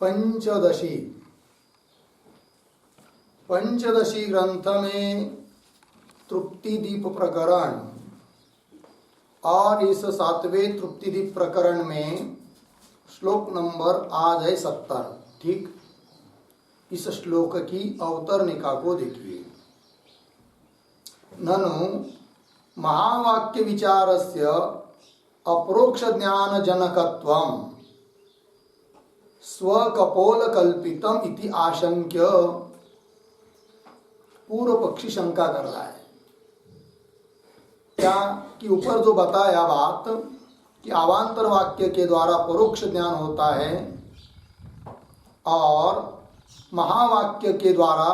पंचदशी ग्रंथ में तृप्ति दीप प्रकरण और इस 7वें तृप्ति दीप प्रकरण में श्लोक नंबर आज है 70। ठीक, इस श्लोक की अवतरणिका को देखिए। ननु महावाक्य विचारस्य अपरोक्ष ज्ञान जनकत्वम स्वकपोल कल्पितम इति आशंक्य। पूर्व पक्षी शंका कर रहा है क्या कि ऊपर जो बताया बात कि अवान्तर वाक्य के द्वारा परोक्ष ज्ञान होता है और महावाक्य के द्वारा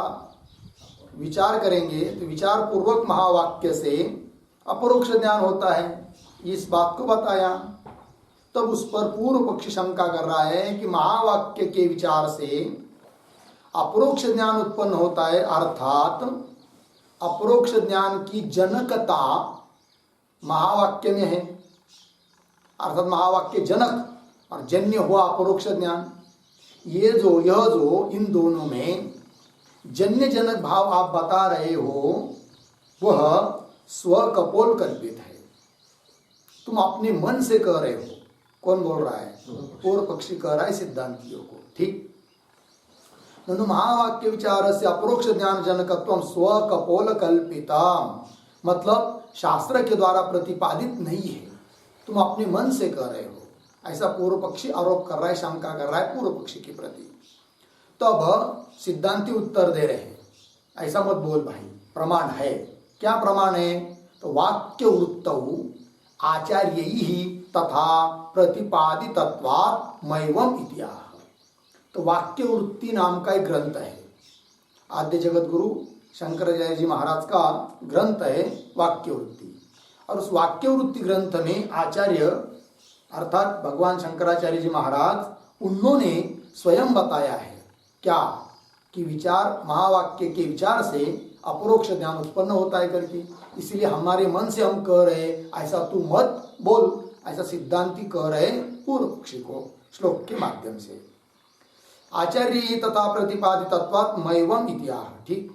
विचार करेंगे तो विचार पूर्वक महावाक्य से अपरोक्ष ज्ञान होता है। इस बात को बताया, तब उस पर पूर्व पक्षी शंका कर रहा है कि महावाक्य के विचार से अपरोक्ष ज्ञान उत्पन्न होता है, अर्थात अपरोक्ष ज्ञान की जनकता महावाक्य में है, अर्थात महावाक्य जनक और जन्य हुआ अपरोक्ष ज्ञान। यह जो इन दोनों में जन्य जनक भाव आप बता रहे हो वह स्वकपोल कल्पित है, तुम अपने मन से कह रहे हो। कौन बोल रहा है? पूर्व पक्षी कह रहा है सिद्धांतियों को। ठीक, ननु महावाक्य विचार से अपरोक्ष ज्ञान जनकत्व स्वकपोल कल्पिता, मतलब शास्त्र के द्वारा प्रतिपादित नहीं है, तुम अपने मन से कह रहे हो, ऐसा पूर्व पक्षी आरोप कर रहा है, शंका कर रहा है पूर्व पक्षी के प्रति। तब सिद्धांती उत्तर दे रहे हैं ऐसा मत बोल भाई, प्रमाण है। क्या प्रमाण है? तो वाक्य वृत्तौ आचार्य ही तथा प्रतिपादितत्वात् मैवम इत्याह। तो वाक्य वृत्ति नाम का एक ग्रंथ है, आद्य जगत गुरु शंकराचार्य जी महाराज का ग्रंथ है वाक्य वृत्ति। और उस वाक्य वृत्ति ग्रंथ में आचार्य अर्थात भगवान शंकराचार्य जी महाराज उन्होंने स्वयं बताया है क्या कि विचार महावाक्य के विचार से अपरोक्ष ज्ञान उत्पन्न होता है करके। इसलिए हमारे मन से हम कह रहे ऐसा तू मत बोल, ऐसा सिद्धांती कह रहे पूर्व पक्षी को श्लोक के माध्यम से। आचार्य तथा प्रतिपादितत्वात् मैवम इत्याह। ठीक,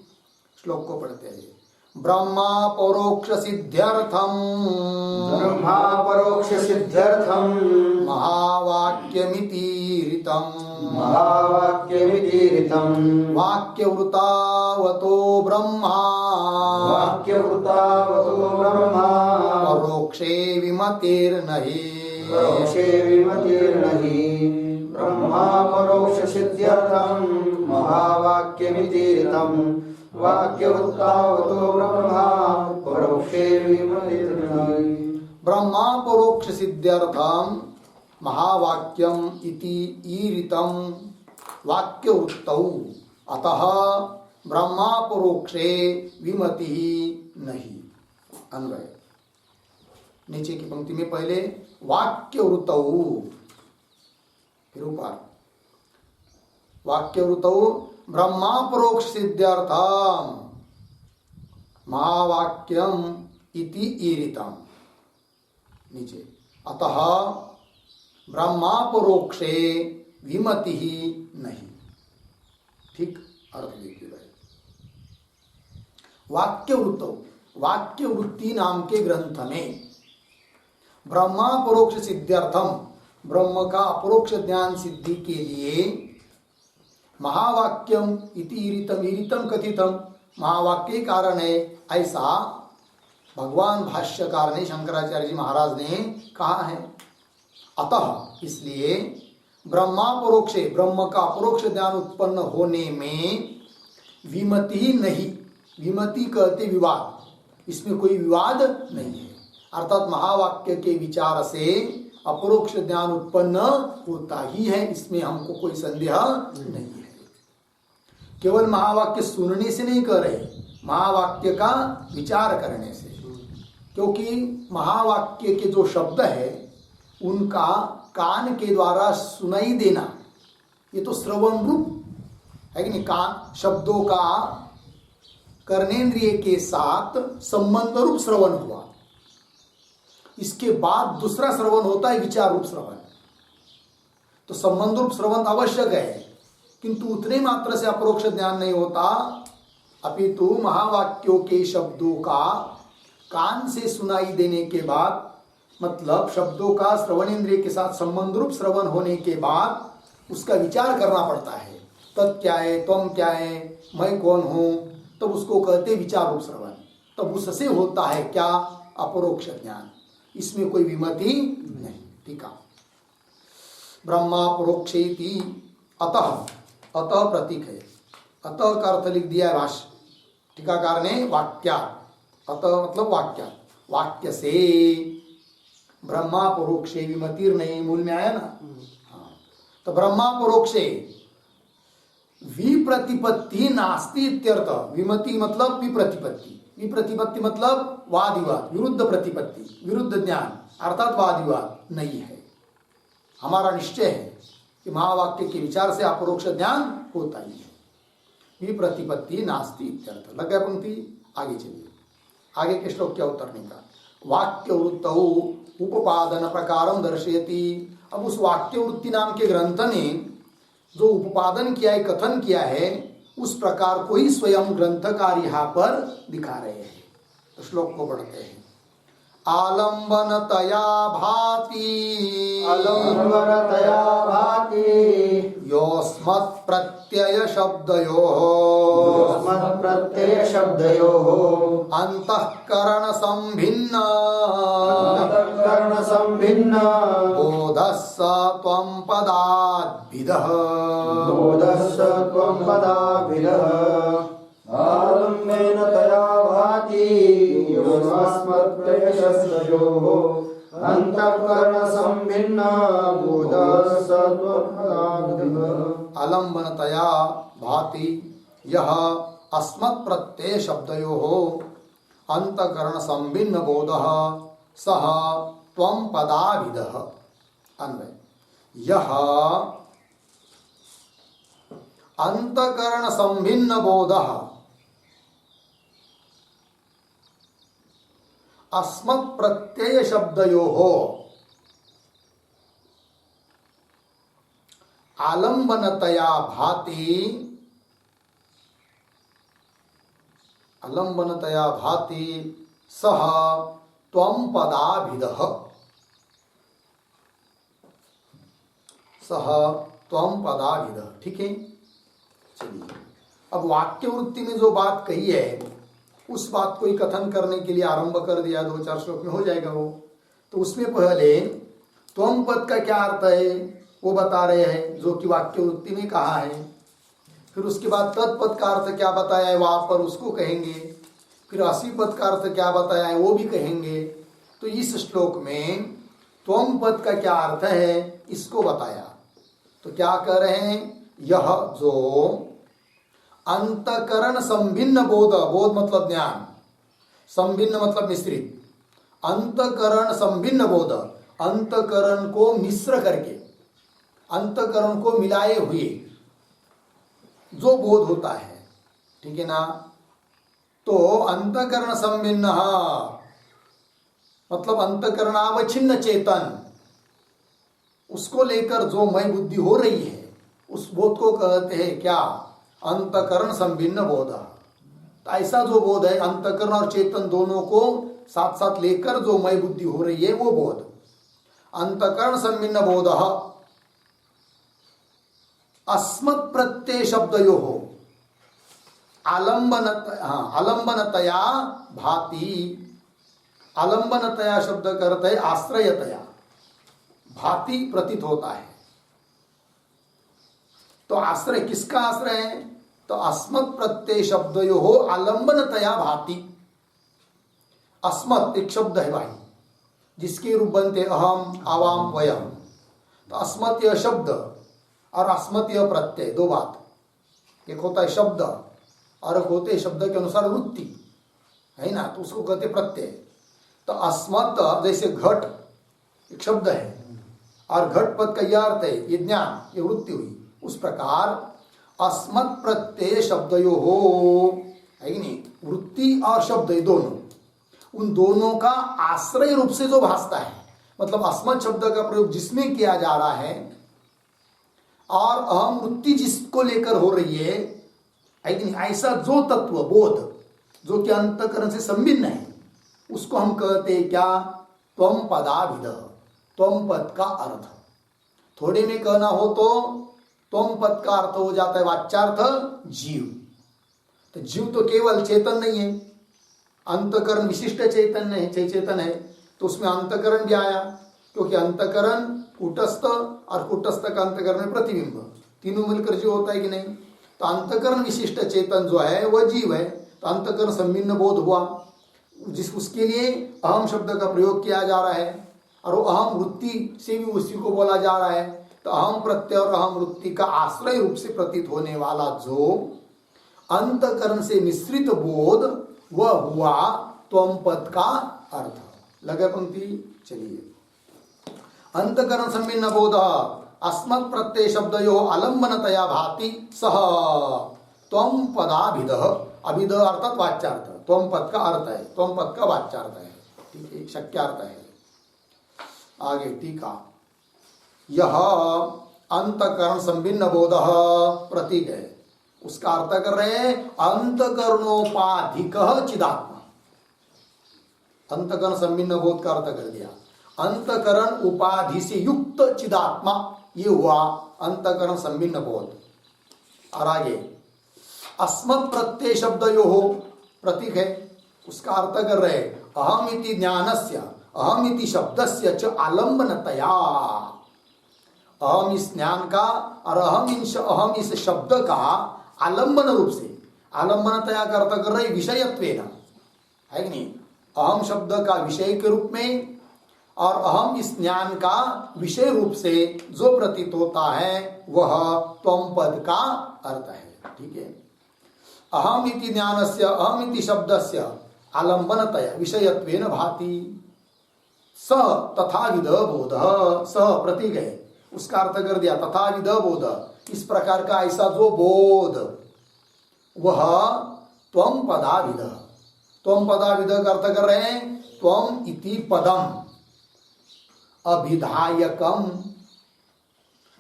श्लोक को पढ़ते हैं। ब्रह्मा परोक्ष सिद्ध्यर्थम महावाक्यमितीरितम वाक्यवृतावतो ब्रह्मा परोक्षे विमतिर्नहि ब्रह्मा परोक्ष सिद्ध्यर्थम महावाक्यमितीरितम वाक्यवृत्तावतो ब्रह्मा परोक्षे विमतिर्नहि। ब्रह्मा परोक्ष सिद्ध्यर्थम महावाक्यम इति ईरितम वाक्यवृत्तौ अतः ब्रह्मा परोक्षे विमति नहीं। अन्वय नीचे की पंक्ति में पहले वाक्यवृत्तौ, फिर ऊपर वाक्यवृत्तौ ब्रह्मा परोक्ष सिद्ध्यर्थम महावाक्यम इति ईरितम, नीचे अतः ब्रह्मा परोक्षे विमति नहीं। ठीक, अर्थ देखिए भाई। वाक्य वृत्ति नाम के ग्रंथ में ब्रह्मा परोक्ष सिद्ध्यर्थम, ब्रह्म का अपरोक्ष ज्ञान सिद्धि के लिए महावाक्यम इति ईरितम, ईरितम कथितम, महावाक्य कारण है ऐसा भगवान भाष्यकार ने शंकराचार्य जी महाराज ने कहा है। अतः इसलिए ब्रह्मा परोक्षे, ब्रह्म का अपरोक्ष ज्ञान उत्पन्न होने में विमति ही नहीं, विमति कहते विवाद, इसमें कोई विवाद नहीं है, अर्थात महावाक्य के विचार से अपरोक्ष ज्ञान उत्पन्न होता ही है, इसमें हमको कोई संदेह नहीं है। केवल महावाक्य सुनने से नहीं कर रहे, महावाक्य का विचार करने से, क्योंकि महावाक्य के जो शब्द है उनका कान के द्वारा सुनाई देना, ये तो श्रवण रूप है कि नहीं, कान शब्दों का कर्णेंद्रिय के साथ संबंध रूप श्रवण हुआ। इसके बाद दूसरा श्रवण होता है विचार रूप श्रवण। तो संबंध रूप श्रवण आवश्यक है, किंतु उतने मात्र से अपरोक्ष ज्ञान नहीं होता, अपितु महावाक्यों के शब्दों का कान से सुनाई देने के बाद, मतलब शब्दों का श्रवण इंद्रिय के साथ संबंध रूप श्रवण होने के बाद उसका विचार करना पड़ता है। तत् क्या है, त्वम क्या है, मैं कौन हूं, तब उसको कहते विचार रूप श्रवण। तब उससे होता है क्या, अपरोक्ष ज्ञान। इसमें कोई विमति नहीं। ठीक है। ब्रह्मा परोक्षेति, अतः, अतः प्रतीक है, अतः का अर्थ लिख दिया है भाष्य टीकाकार ने वाक्या, अतः मतलब वाक्या, वाक्य से ब्रह्मा परोक्षे विमतिर नहीं, मूल में आया ना। हाँ, तो ब्रह्मा परोक्षे विप्रतिपत्ति नास्ति इत्यर्थ। विमति मतलब विप्रतिपत्ति, विप्रतिपत्ति मतलब वाद विवाद, विरुद्ध प्रतिपत्ति, विरुद्ध ज्ञान अर्थात वाद विवाद नहीं है। हमारा निश्चय है कि महावाक्य के विचार से अपरोक्ष ज्ञान होता ही है। विप्रतिपत्ति नास्ति इत्यर्थ। लग गया पंक्ति, आगे चलिए। आगे के श्लोक क्या उत्तरने का, वाक्य वृत्तौ उपादान प्रकारम दर्शयति। अब उस वाक्य वृत्ति नाम के ग्रंथ ने जो उपादन किया है, कथन किया है, उस प्रकार को ही स्वयं ग्रंथकार यहाँ पर दिखा रहे हैं। तो श्लोक को पढ़ते हैं। आलम्बनतया भाति, आलम्बनतया भाति, योऽस्मत् प्रत्यय शब्दयोः, योऽस्मत् प्रत्यय शब्दयोः, अंतःकरण संभिन्न, अंतःकरण संभिन्न, बोधस्स त्वं पदाद्भिदः, बोधस्स त्वं पदाभिदः। आलम्बेन तया भाति, योऽस्मत् शब्दयोः, अंतःकरण संभिन्न, बोधस्स त्वं पदाभिदः। आलम्बनतया भाति यह अस्मत् प्रत्यय शब्दयोः अंतःकरण संभिन्न बोधः सः त्वं पदाभिदः। अन्वय, यह अंतःकरण संभिन्न बोधः अस्मत् प्रत्यय शब्दयोः आलम्बनतया भाति, आलम्बनतया भाति सह त्वं पदाभिदः, सह त्वं पदाभिदः। ठीक है। चलिए, अब वाक्य वृत्ति में जो बात कही है उस बात को ही कथन करने के लिए आरंभ कर दिया। 2-4 श्लोक में हो जाएगा वो। तो उसमें पहले त्वम पद का क्या अर्थ है वो बता रहे हैं, जो कि वाक्य वृत्ति में कहा है। फिर उसके बाद तत्पद का अर्थ क्या बताया है वहां पर, उसको कहेंगे। फिर असी पद का अर्थ क्या बताया है वो भी कहेंगे। तो इस श्लोक में त्वम पद का क्या अर्थ है इसको बताया। तो क्या कह रहे हैं, यह जो अंतकरण संभिन्न बोध, बोध मतलब ज्ञान, संभिन्न मतलब मिश्रित, अंतकरण संभिन्न बोध, अंतकरण को मिश्र करके, अंतकरण को मिलाए हुए जो बोध होता है। ठीक है ना। तो अंतकरण संभिन्न मतलब अंतकरणावच्छिन्न चेतन, उसको लेकर जो मय बुद्धि हो रही है उस बोध को कहते हैं क्या, अंतकरण संभिन्न बोध। तो ऐसा जो बोध है अंतकरण और चेतन दोनों को साथ साथ लेकर जो मय बुद्धि हो रही है वो बोध, अंतकरण संभिन्न बोध अस्मत् प्रत्यय शब्दयोः आलम्बनतया भाति। आलम्बनतया शब्द का अर्थ है आश्रयतया, भाति प्रतीत होता है। तो आश्रय किसका आश्रय है, तो अस्मत् प्रत्यय शब्दयोः आलम्बनतया भाति। अस्मत् एक शब्द है भाई, जिसके रूप बनते अहम, आवाम, वयम। तो अस्मत् यह शब्द और अस्मत् यह प्रत्यय, दो बात। एक होता है शब्द और एक होते शब्द के अनुसार वृत्ति, है ना, तो उसको कहते प्रत्यय। तो अस्मत् जैसे घट एक शब्द है और घट पद का यह अर्थ है ये ज्ञान, ये वृत्ति हुई। उस प्रकार अस्मत् प्रत्यय शब्दयोः है कि नहीं, वृत्ति और शब्द दोनों, उन दोनों का आश्रय रूप से जो भासता है, मतलब अस्मत् शब्द का प्रयोग जिसमें किया जा रहा है और अहम वृत्ति जिसको लेकर हो रही है, लेकिन ऐसा जो तत्व बोध जो कि अंतकरण से संभिन्न है, उसको हम कहते हैं क्या? त्वम पदाभिध, त्वम पद का अर्थ। थोड़े में कहना हो तो त्वम पद का अर्थ हो जाता है वाच्यार्थ जीव। तो जीव तो केवल चेतन नहीं है, अंतकरण विशिष्ट चैतन्य है, चेतन है, तो उसमें अंतकरण भी आया, क्योंकि अंतकरण कूटस्थ और कूटस्थ का अंतकरण में प्रतिबिंब, तीनों मिलकर जीव होता है कि नहीं? तो अंतकरण विशिष्ट चेतन जो है वह जीव है। तो अंतकरण संभिन्न बोध हुआ, जिस उसके लिए अहम शब्द का प्रयोग किया जा रहा है, और वो अहम वृत्ति से भी उसी को बोला जा रहा है। तो अहम प्रत्यय और अहम वृत्ति का आश्रय रूप से प्रतीत होने वाला जो अंतकरण से मिश्रित बोध, वह हुआ त्वम पद का अर्थ। लगे पंक्ति? चलिए, अंतकरण संभिन्न बोध अस्मत् प्रत्यय शब्दयो अलंबनतया भाति सह त्वम पदाभिध। अभिध अर्थात वाच्यार्थ, त्वम पद का अर्थ है, त्वम पद का वाच्यार्थ है, ठीक है, शक्यार्थ है। आगे टीका, यह अंतकरण संभिन्न बोध प्रतीक है, उसका अर्थ कर रहे हैं अंतकरणोपाधिक चिदात्मा। अंतकरण संभिन्न बोध का अर्थ कर दिया अंतकरण उपाधि से युक्त चिदात्मा, ये हुआ अंतकरण संभिन्न बोध। और आगे अस्मत् प्रत्यय शब्दयो प्रतीक है, उसका अर्थ कर रहे अहम इति ज्ञानस्य, अहम इति शब्दस्य च आलंबनतया। अहम इस ज्ञान का और अहम इस शब्द का आलंबन रूप से, आलंबनतया का अर्थ कर रहे विषयत्वेन, है कि नहीं? अहम शब्द का विषय के रूप में और अहम इस ज्ञान का विषय रूप से जो प्रतीत होता है वह त्वम पद का अर्थ है, ठीक है। अहम इति ज्ञानस्य, अहम इति शब्दस्य आलंबनतया विषयत्वेन भाति स तथाविध बोध। स प्रतीक है, उसका अर्थ कर दिया तथाविध बोध, इस प्रकार का ऐसा जो बोध, वह त्वम पदाविध। त्वम पदाविध का अर्थ कर रहे हैं त्वम इति पदम अभिधायकम,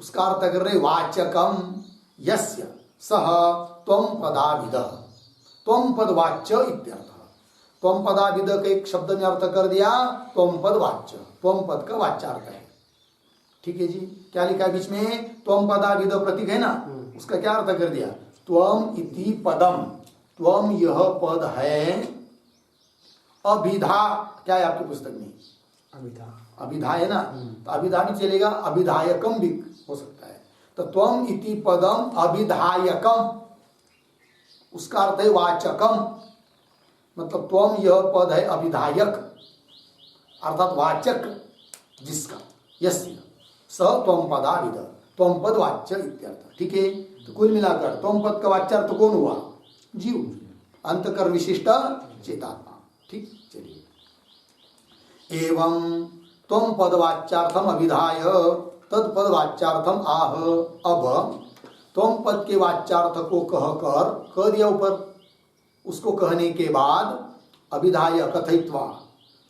उसका अर्थ कर रहे वाचकम यस्य सह त्वम पदाविद। त्वम पद वाच्य इत्यर्थ। त्वम पदाविद का एक शब्द ने अर्थ कर दिया त्वम पद वाच्य, त्वम पद का वाच्यार्थ है, ठीक है जी। क्या लिखा है बीच में? त्वम पदाविद प्रतीक है ना, उसका क्या अर्थ कर दिया? त्वम इति पदम, त्वम यह पद है, अभिधा, क्या है आपकी पुस्तक में? अभिधा, अभिधा है ना, तो अभिधा भी चलेगा, अभिधायकम भी हो सकता है। तो त्वम इति पदम अभिधायकम, उसका अर्थ है वाचकम, मतलब त्वम यह पद है अभिधायक अर्थात वाचक जिसका, यस्य स त्वम पदाविद, त्वम पद वाच्य इत्यर्थ, ठीक है। तो कुल मिलाकर त्वम पद का वाच्यार्थ कौन हुआ? जीव, अंतकर विशिष्ट चेतात्मा, ठीक। चलिए, एवं त्वम पद वाच्यार्थम अभिधाय तत्पद वाच्यार्थम आह। अब त्वम पद के वाच्यार्थ को कहकर, कह दिया ऊपर, उसको कहने के बाद अभिधाय कथयित्वा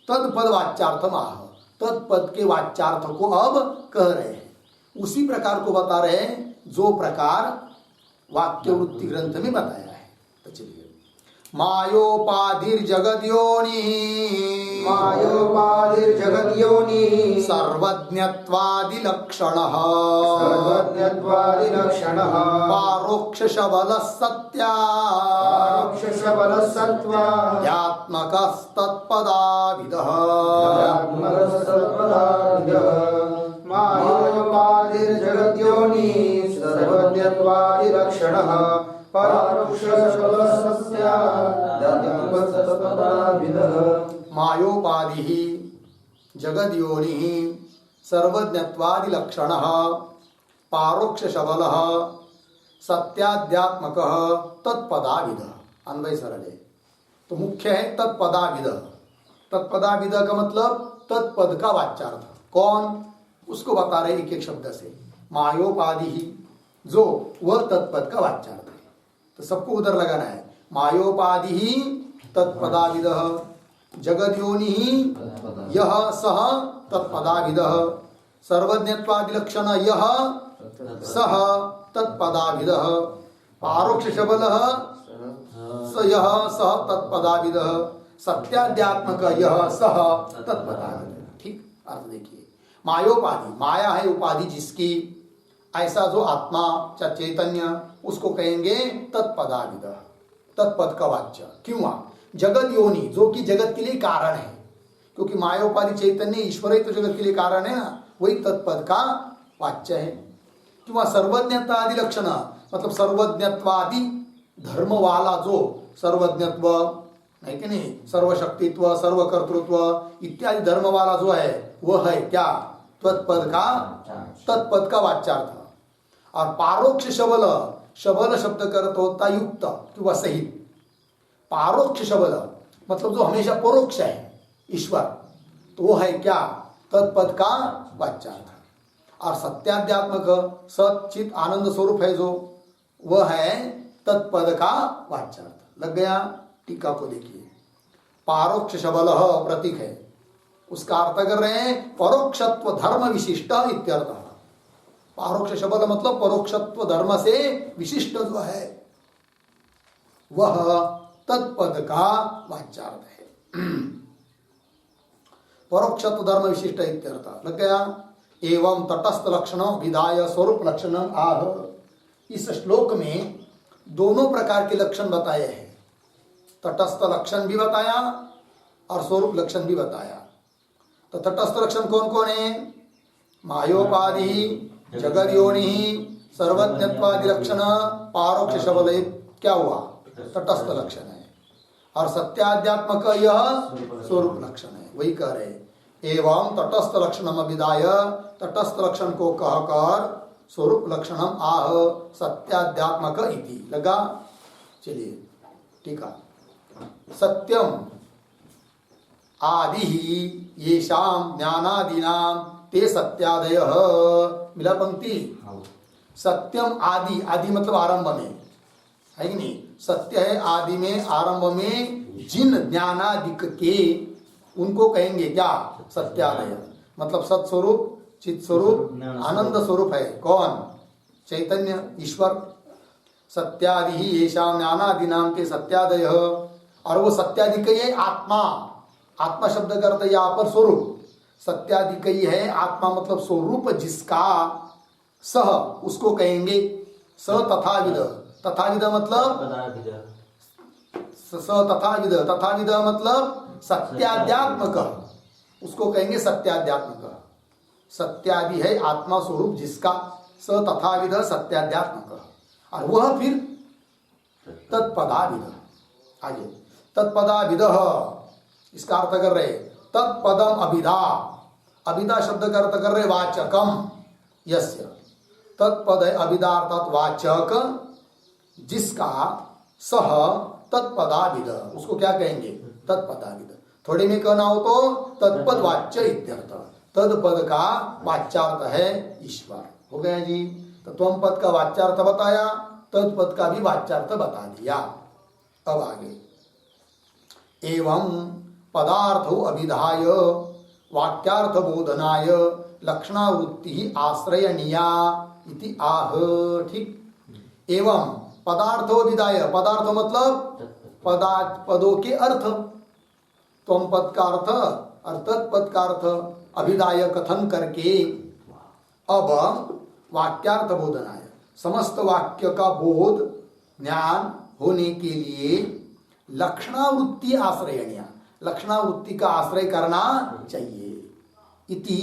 तत्पद वाच्यार्थम आह, तत्पद के वाच्यार्थ को अब कह रहे हैं। उसी प्रकार को बता रहे हैं जो प्रकार वाक्यवृत्ति ग्रंथ में बताया है। तो चलिए, मायोपाधिर्जगद्योनि, मायोपाधिर्जगद्योनि सर्वज्ञत्वादिलक्षणः, सर्वज्ञत्वादिलक्षणः पारोक्षशबलः सत्या, पारोक्षशबलः सत्त्वा यात्मकस्तत्पदाविदः, यात्मकस्तत्पदाविदः। मायोपाधिर्जगद्योनि सर्वज्ञत्वादिलक्षणः पारोक्षशबलः सत्त्वा यात्मकस्तत्पदाविदः। मायोपाधि जगद्योनि सर्वज्ञत्वादिलक्षणः पारोक्ष शबलः सत्याध्यात्मकः तत्पदाविदः। अन्वय सरल है, तो मुख्य है तत्पदाविद। तत्पदाविद का मतलब तत्पद का वाच्यार्थ कौन, उसको बता रहे एक एक शब्द से। मायोपाधि जो वह तत्पद का वाच्यार्थ है, तो सबको उधर लगाना है। मायोपाधि तत्पदाविद, जगद्योनि यह सह तत्पदाविद, सर्वज्ञत्वादिलक्षण यह सह तत्पदाविदः पारोक्ष शबलः स यः सह तत्पदाविदः सत्याध्यात्मक यह सह तत्पदाविदः। ठीक अर्थ देखिए, मायोपाधि, माया है उपाधि जिसकी, ऐसा जो आत्मा या चैतन्य उसको कहेंगे तत्पदाविदः, तत्पद का वाच्य। क्यों? जगत योनि, जो कि जगत के लिए कारण है, क्योंकि मायोपाधि चैतन्य ईश्वर ही तो जगत के लिए कारण है ना, वही तत्पद का वाच्य है। क्यों? सर्वज्ञता आदि लक्षण, मतलब सर्वज्ञत्वादि धर्म वाला जो सर्वज्ञत्व है कि नहीं, सर्वशक्तित्व, सर्वकर्तृत्व इत्यादि धर्म वाला जो है वह है क्या? तत्पद का वाच्यार्थ। और पारोक्ष शबल, शबल शब्द का अर्थ होता युक्त किंवा सहित। पारोक्ष शबल मतलब जो हमेशा परोक्ष है ईश्वर, तो वो है क्या? तत्पद का वाच्यार्थ। और सत्याध्यात्मक सचित आनंद स्वरूप है जो, वह है तत्पद का वाच्यार्थ। लग गया? टीका को देखिए, पारोक्ष शबल प्रतीक है, उसका अर्थ कर रहे हैं परोक्षत्व धर्म विशिष्ट इत्यर्थ। पारोक्ष शबल मतलब परोक्षत्व धर्म से विशिष्ट जो है वह तत्पद का वाच्यार्थ है। परोक्षत्व धर्म विशिष्ट इत्यर्थ। लग गया? एवं तटस्थ लक्षण विधाय स्वरूप लक्षण आह। इस श्लोक में दोनों प्रकार के लक्षण बताए हैं, तटस्थ लक्षण भी बताया और स्वरूप लक्षण भी बताया। तो तटस्थ लक्षण कौन कौन है? मायोपाधि, जगद योनि, सर्वज्ञत्वादि लक्षण, पारोक्ष शबल, क्या हुआ? तटस्थ लक्षण है। और सत्याध्यात्मक यह स्वरूप लक्षण है। वही कह रहे एवं तटस्थ लक्षणम विदाय, तटस्थ लक्षण को कहकर स्वरूप लक्षणम आह सत्याध्यात्मक इति। लगा? चलिए ठीक है। सत्यम आदि येषाम ज्ञानादीनाम ते सत्यादयः। मिला पंक्ति? सत्यम आदि, आदि मतलब आरंभ में है कि नहीं, सत्य है आदि में, आरंभ में जिन ज्ञानादिक के, उनको कहेंगे क्या? सत्यादय। मतलब सत्स्वरूप, चित स्वरूप, आनंद स्वरूप है कौन? चैतन्य ईश्वर। सत्यादि ही येषाम ज्ञानादि नाम के सत्यादय, और वो सत्यादि कई है आत्मा। आत्मा शब्द का अर्थ यहाँ पर स्वरूप, सत्यादि कई है आत्मा मतलब स्वरूप जिसका, सह उसको कहेंगे स तथाविद। तथाविद मतलब स तथाविद, तथाविद मतलब सत्याध्यात्मक, उसको कहेंगे सत्याध्यात्मक। सत्यादि है आत्मा स्वरूप जिसका, स तथाविद सत्याध्यात्मक, और वह फिर तत्पदाविद। आगे तत्पदाविद, इसका अर्थ कर रहे तत्पदम अभिधा। अभिधा शब्द का अर्थ कर रहे वाचकम यस्य। तत्पद है अभिधा अर्थात वाचक जिसका, सह तत्पदाविद, उसको क्या कहेंगे? तत्पदाविद। थोड़े में कहना हो तो तत्पद वाच्य इत्यर्थ। तत्पद का वाच्यार्थ है ईश्वर। हो गया जी? तो त्वम पद का वाच्यार्थ बताया, तत्पद का भी वाच्यार्थ बता दिया। अब आगे एवं पदार्थो अभिधाय वाक्यार्थ बोधनाय लक्षणावृत्ति आश्रयणीया इति आह। ठीक। एवं पदार्थो अभिधाय, पदार्थ मतलब पदों के अर्थ, त्वम पद का अर्थ और तत्पद का अर्थ अभिधाय कथन करके, अब वाक्यार्थ बोधनाय, समस्त वाक्य का बोध ज्ञान होने के लिए लक्षणावृत्ति आश्रयणीय, लक्षणावृत्ति का आश्रय करना चाहिए। इति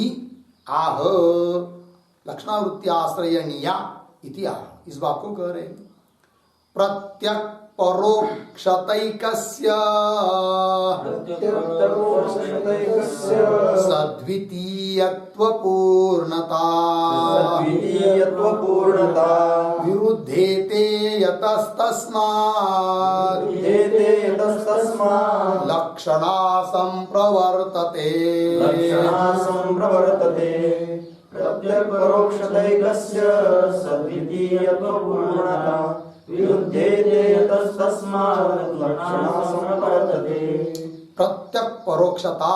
आह, लक्षणावृत्ति आश्रयणीया इति आह, इस बात को कह रहे हैं। प्रत्यक परोक्षतैकस्य सद्वितीयत्वपूर्णता विरुद्धेते यतस्तस्मात् लक्षणा संप्रवर्तते। प्रत्यक परोक्षतैकस्य सद्वितीयत्वपूर्णता विरुद्धेते यतस्तस्मात् लक्षणा संप्रवर्तते। प्रत्यक परोक्षता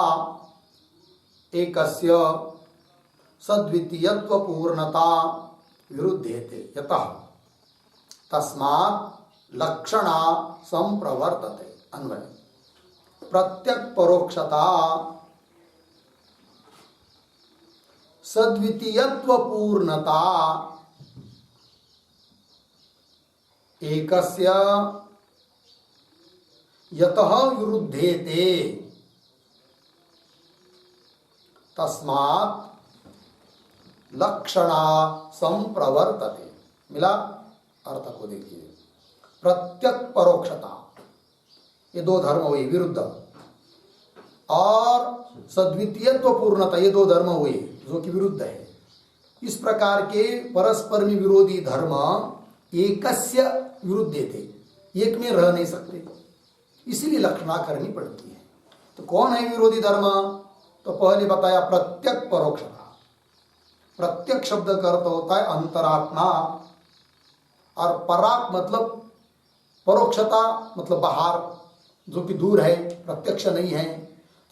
एकस्य सद्वितीयत्व पूर्णता विरुद्धेते यतः तस्मात् लक्षणा संप्रवर्तते। अन्वय प्रत्यक परोक्षता सद्वितीयत्व पूर्णता एकस्य यतः विरुद्धेते तस्मात् लक्षणा संप्रवर्तते। मिला? अर्थ को देखिए, प्रत्यक परोक्षता, ये दो धर्म हुए विरुद्ध, और सद्वितीयत्व पूर्णता, ये दो धर्म हुए जो कि विरुद्ध है। इस प्रकार के परस्पर में विरोधी धर्म एकस्य विरुद्धे थे, एक में रह नहीं सकते, इसीलिए लक्षणा करनी पड़ती है। तो कौन है विरोधी धर्म? तो पहले बताया प्रत्यक परोक्षता। प्रत्यक शब्द का अर्थ होता है अंतरात्मा, और पराक मतलब परोक्षता मतलब बाहर, जो कि दूर है, प्रत्यक्ष नहीं है।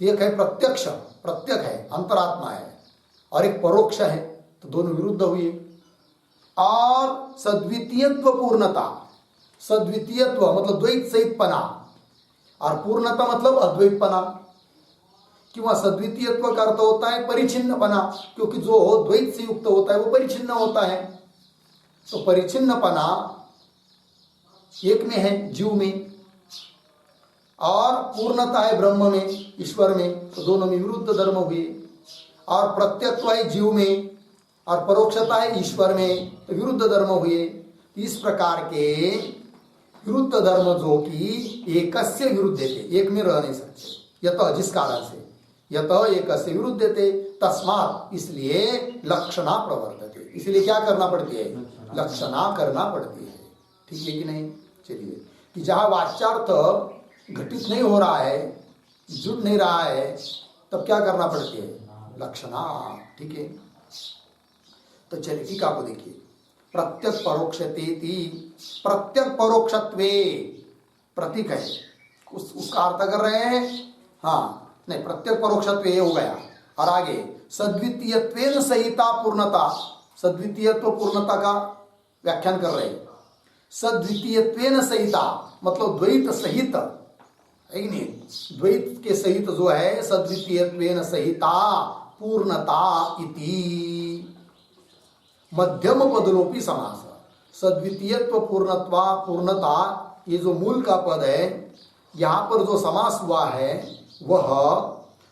तो एक है प्रत्यक्ष, प्रत्यक है, अंतरात्मा है, और एक परोक्ष है, तो दोनों विरुद्ध हुए। और सद्वितीयत्व पूर्णता, सद्वितीयत्व मतलब द्वैत सहितपना, और पूर्णता मतलब अद्वैतपना। किंवा सद्वितीयत्व का अर्थ होता है परिचिन्नपना, क्योंकि जो द्वैत से युक्त होता है वो परिचिन्न होता है। तो परिचिन्नपना एक में है, जीव में, और पूर्णता है ब्रह्म में, ईश्वर में, तो दोनों में विरुद्ध धर्म हुए। और प्रत्यक्त्व है जीव में, और परोक्षता है ईश्वर में, तो विरुद्ध धर्म हुए। इस प्रकार के विरुद्ध धर्म जो कि एकस्य विरुद्ध थे, एक में रह नहीं सकते। यतः जिस कारण से, यतः एकस्य विरुद्ध थे तस्मात्, इसलिए लक्षणा प्रवर्तते, इसलिए क्या करना पड़ती है? लक्षणा करना पड़ती है। ठीक है कि नहीं? चलिए, कि जहां वाच्यार्थ घटित नहीं हो रहा है, जुड़ नहीं रहा है, तब क्या करना पड़ती है? लक्षणा। ठीक है, तो चलिए ठीक, आपको देखिए, प्रत्यक परोक्षतेति, प्रत्यक परोक्षत्वे प्रतीक है, उसका अर्थ कर रहे हैं। हाँ नहीं, प्रत्यक परोक्षत्वे हो गया। और आगे सद्वितीयत्वेन सहिता पूर्णता, सद्वितीयत्व पूर्णता का व्याख्यान कर रहे हैं। सद्वितीयत्वेन सहिता मतलब द्वैत सहित है कि नहीं? द्वैत के सहित जो है, सद्वितीयत्वेन सहिता पूर्णता इति मध्यम पदलोपी समास। सद्वितीयत्व पूर्णत्वा पूर्णता, ये जो मूल का पद है, यहाँ पर जो समास हुआ है वह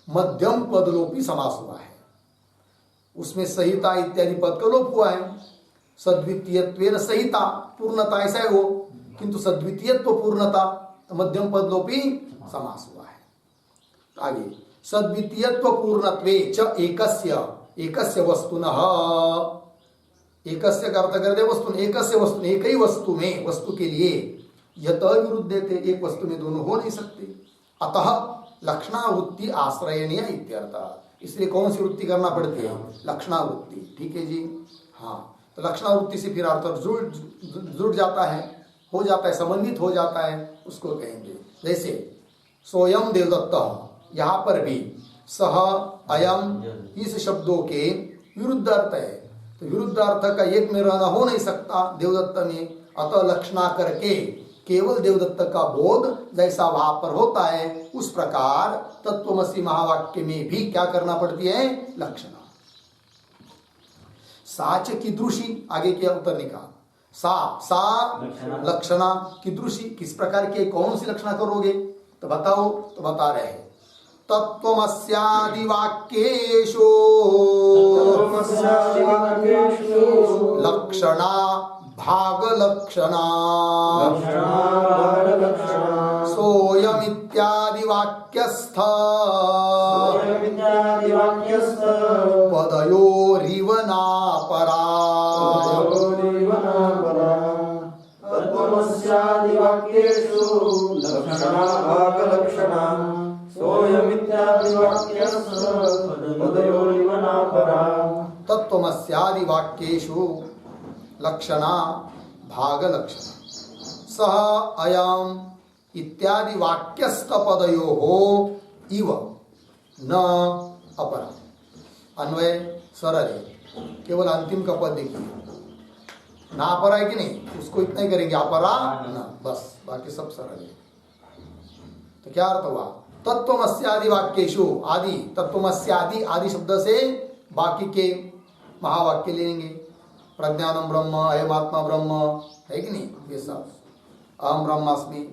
मध्यम पदलोपी समास हुआ है। उसमें सहिता इत्यादि पद का लोप हुआ है। सद्वितीयत्वेन सहिता पूर्णता ऐसा है वो, किंतु सद्वितीयत्व पूर्णता तो मध्यम पदलोपी समास हुआ है। आगे सद्वितीयत्व पूर्णत्वे च एकस्य, एकस्य वस्तुनः, एकस्य का अर्थ कर दे वस्तु, एकस्य वस्तु, एक ही वस्तु में, वस्तु के लिए, यतः विरुद्धे थे, एक वस्तु में दोनों हो नहीं सकते। अतः लक्षणावृत्ति आश्रयणीय इत्यर्थ, इसलिए कौन सी वृत्ति करना पड़ती है? लक्षणावृत्ति। ठीक है जी, हाँ। तो लक्षणावृत्ति से फिर अर्थ जुड़ जाता है, हो जाता है, समन्वित हो जाता है, उसको कहेंगे। जैसे सोयम देवदत्त, यहाँ पर भी सह अयम, इस शब्दों के विरुद्ध अर्थ है, तो विरुद्ध अर्थ का एक में रहना हो नहीं सकता देवदत्त में। अतः लक्षणा करके केवल देवदत्त का बोध जैसा वहां पर होता है, उस प्रकार तत्वमसि महावाक्य में भी क्या करना पड़ती है? लक्षणा। साच कीदृशी, आगे क्या उत्तर निकाल, सा लक्षणा कीदृशी, किस प्रकार के, कौन सी लक्षणा करोगे? तो बताओ, तो बता रहे हैं तत्वमस्यादि वाक्येषु लक्षणा भाग लक्षणा सोयमित्यादि वाक्यस्थ पदयोरिव नापरा। तत्त्वमस्यादि वाक्येषु लक्षणा भाग लक्षणा सोयमित्यादि वाक्यस्थ पदयोरिव नापरा। तत्त्वमस्यादि वाक्येषु लक्षणा भाग लक्षणा सह अयम इत्यादि वाक्यस्थ पदयोः इव न अपरा। अन्वय सरल है, केवल अंतिम का पद देखिए, ना अपरा है कि नहीं, उसको इतना ही करेंगे, अपरा न, बस बाकी सब सरल है। तो क्या अर्थ हुआ, तत्वमस्यादि वाक्येषु, आदि तत्वमस्यादि आदि शब्द से बाकी के महावाक्य लेंगे। प्रज्ञानम ब्रह्म, अयमात्मा ब्रह्म, है कि नहीं, ये सब अहम ब्रह्मास्मि।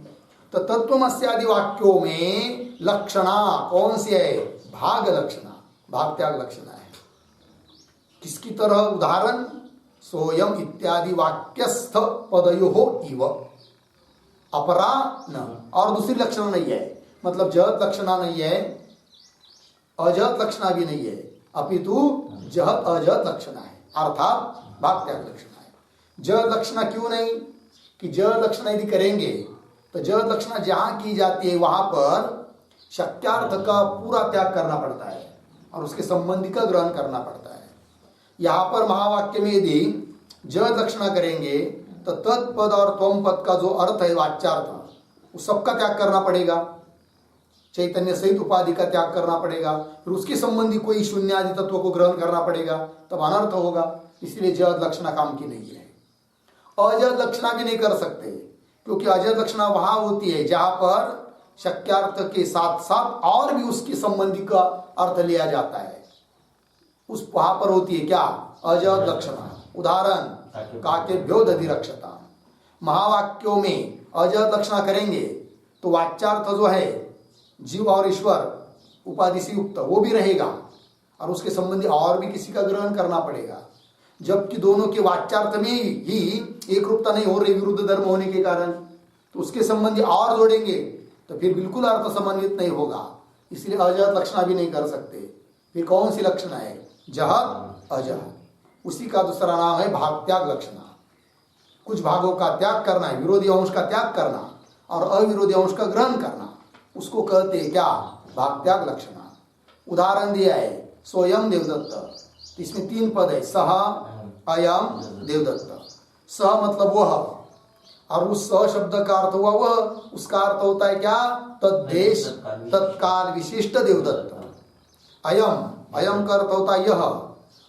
तो तत्वमस्यादि वाक्यों में लक्षणा कौन सी है, भाग लक्षणा, भाग त्याग लक्षणा है। किसकी तरह, उदाहरण, सोयम इत्यादि वाक्यस्थ पदयोः इव, अपरा न, और दूसरी लक्षण नहीं है, मतलब जहत लक्षणा नहीं है, अजहत लक्षणा भी नहीं है, अपितु जहत अजहत लक्षणा है, अर्थात भाग त्याग लक्षणा है। जहत लक्षणा क्यों नहीं, कि जहत लक्षणा यदि करेंगे तो जहत लक्षणा जहां की जाती है वहां पर शक्यार्थ का पूरा त्याग करना पड़ता है और उसके संबंधी का ग्रहण करना पड़ता है। यहाँ पर महावाक्य में यदि जहत लक्षणा करेंगे तो तत्पद और त्वम पद का जो अर्थ है वाच्यार्थ, उस सबका त्याग करना पड़ेगा, चैतन्य सहित उपाधि का त्याग करना पड़ेगा, फिर उसके संबंधी कोई शून्य आदि तत्व को ग्रहण करना पड़ेगा, तब अनर्थ होगा। इसलिए जहत लक्षणा काम की नहीं है। अजहत लक्षणा भी नहीं कर सकते, क्योंकि अजहत लक्षणा वहां होती है जहां पर शक्यार्थ के साथ साथ और भी उसके संबंधी का अर्थ लिया जाता है, उस वहां पर होती है क्या, अजहत लक्षणा। उदाहरण, काकेभ्यो दधिरक्षता, महावाक्यों में अजहत लक्षणा करेंगे तो वाच्यार्थ जो है जीव और ईश्वर उपाधि से युक्त वो भी रहेगा और उसके संबंधी और भी किसी का ग्रहण करना पड़ेगा, जबकि दोनों के वाच्यार्थ में ही एक रूपता नहीं हो रही विरुद्ध धर्म होने के कारण, तो उसके संबंधी और जोड़ेंगे तो फिर बिल्कुल अर्थ समन्वित नहीं होगा। इसलिए अजहत लक्षणा भी नहीं कर सकते। फिर कौन सी लक्षणा है, जहत अजहत, उसी का दूसरा नाम है भाग त्याग लक्षणा। कुछ भागों का त्याग करना है, विरोधी अंश का त्याग करना और अविरोधी अंश का ग्रहण करना, उसको कहते हैं क्या, भाग त्याग लक्षणा। उदाहरण दिया है स्वयं देवदत्त, इसमें 3 पद है, सह अयम देवदत्त। सह मतलब वह, और उस सह शब्द का अर्थ हुआ वह, उसका अर्थ होता है क्या, तद्देश तत्काल विशिष्ट देवदत्त। अयम, अयम का अर्थ होता है यह,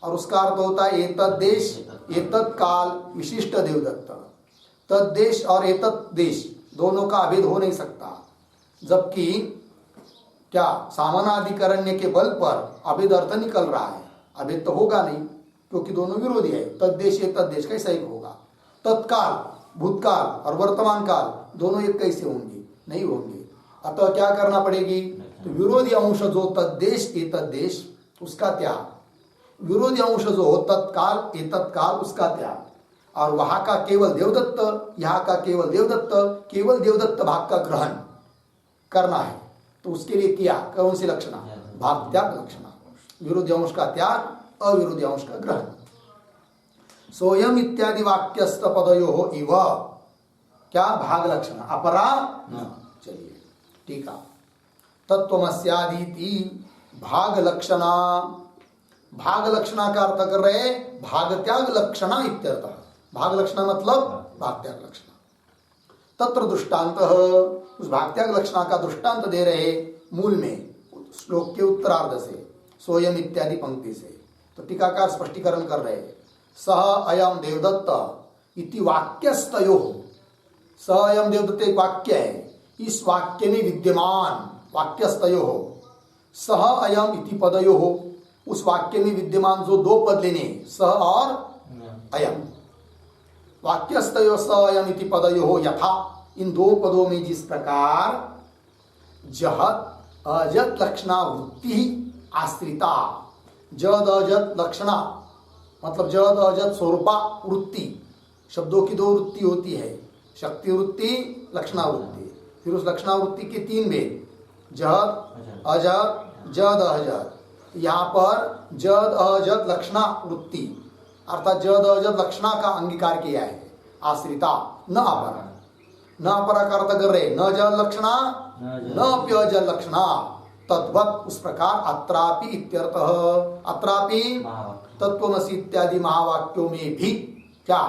और उसका अर्थ होता है एतद्देश एतत्काल विशिष्ट देवदत्त। तद्देश और एतद्देश दोनों का अभेद हो नहीं सकता, जबकि क्या सामानाधिकरण्य के बल पर अभेद अर्थ निकल रहा है, अभेद तो होगा नहीं क्योंकि दोनों विरोधी है। तद्देश तद्देश कैसा एक होगा, तत्काल भूतकाल और वर्तमान काल दोनों एक कैसे होंगे, नहीं होंगे। अतः क्या करना पड़ेगी, तो विरोधी अंश जो तद्देश तद्देश उसका त्याग, विरोधी अंश जो हो तत्काल तत्काल उसका त्याग, और वहां का केवल देवदत्त, यहाँ का केवल देवदत्त, केवल देवदत्त भाग का ग्रहण करना है। तो उसके लिए किया कौन सी लक्षणा, भाग त्याग लक्षणा, विरोधी अंश का त्याग अविरोधी अंश का ग्रहण। सोयम इत्यादि वाक्यस्थ पदयोः इव, क्या भाग लक्षणा, अपरा न। चलिए ठीक है, तत्वमस्यादिति भाग लक्षणा, भाग लक्षणा का अर्थ कर रहे भाग त्याग लक्षणा इत्यर्थ। भाग लक्षणा मतलब भाग त्याग लक्षणा। तत्र दृष्टांत, उस भाग त्याग लक्षणा का दृष्टांत दे रहे मूल में श्लोक के उत्तरार्ध से, सोयम इत्यादि पंक्ति से। तो टीकाकार स्पष्टीकरण कर रहे, सह अयम देवदत्त इति वाक्यस्तयोः, सह अयम देवदत्त एक वाक्य है, इस वाक्य में विद्यमान वाक्यस्तयोः, सह अयम इति पदयोः, उस वाक्य में विद्यमान जो 2 पद लेने, सह और अयम, वाक्यस्तयोः सह अयम इति पदयोः यथा, इन 2 पदों में जिस प्रकार जहत अजत लक्षणा वृत्ति आश्रिता, जद अजत लक्षणा मतलब जद अजत स्वरूपा वृत्ति, शब्दों की 2 वृत्ति होती है, शक्ति वृत्ति लक्षणा वृत्ति। फिर उस लक्षणा वृत्ति के 3 भेद, जद अजत जद अजत। यहाँ पर जद अजत लक्षणा वृत्ति अर्थात जद अजत लक्षणा का अंगीकार किया है, आश्रिता न अपरा, न अपरा का अर्थ कर रहे, न जद लक्षणा न अप्यजत लक्षणा, तद्वत उस प्रकार अत्रापि इत्यर्थः, अत्रापि तत्वमसि इत्यादि महावाक्यों में भी क्या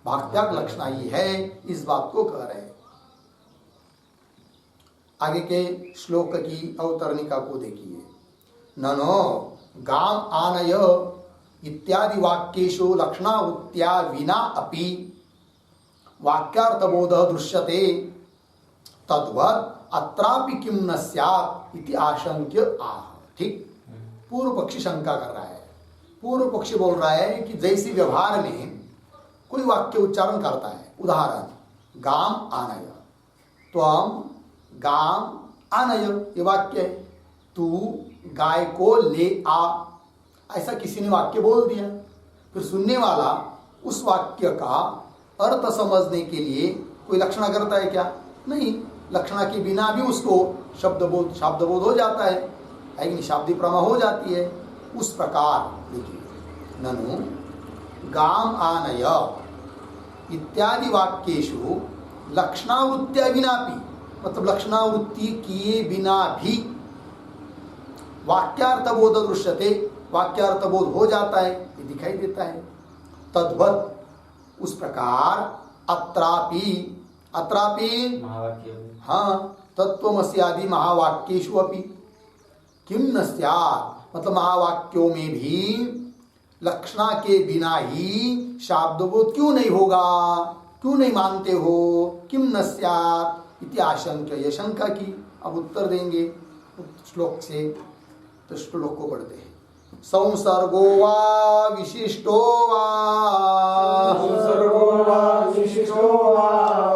भाग त्याग लक्षणा ही है, इस बात को कह रहे हैं। आगे के श्लोक की अवतरणिका को देखिए, ननो गाम आनय इत्यादि वाक्येषु लक्षणावृत्त्या विना अपि वाक्यार्थबोधः दृश्यते तद्वत् अत्रापि किं न स्यात् इति आशंक्य आह। ठीक, पूर्व पक्षी शंका कर रहा है। पूर्व पक्षी बोल रहा है कि जैसे व्यवहार में कोई वाक्य उच्चारण करता है, उदाहरण गाम आनय, त्वम गाम आनय, ये वाक्य है, तू गाय को ले आ, ऐसा किसी ने वाक्य बोल दिया। फिर सुनने वाला उस वाक्य का अर्थ समझने के लिए कोई लक्षणा करता है क्या? नहीं, लक्षणा के बिना भी उसको शब्दबोध हो जाता है कि नहीं, शाब्दिक प्रमा हो जाती है। उस प्रकार देखिए, ननु गाम आनय इत्यादि वाक्येषु लक्षणावृत्त्या विनापि, मतलब लक्षणावृत्ति किए बिना भी वाक्यार्थबोध दृश्यते, वाक्यार्थबोध हो जाता है, ये दिखाई देता है। तद्वत्, उस प्रकार अत्रापि, अत्रापि हाँ, तत्त्वमसि आदि महावाक्येषु अपि किम न स्यात्, मतलब महावाक्यों में भी लक्षणा के बिना ही शाब्दबोध क्यों नहीं होगा, क्यों नहीं मानते हो? किम न स्यात् इति आशंक्य, ये शंका की। अब उत्तर देंगे श्लोक से, तो श्लोक को पढ़ते हैं। संसर्गो वा विशिष्टो वा, संसर्गो वा विशिष्टो वा,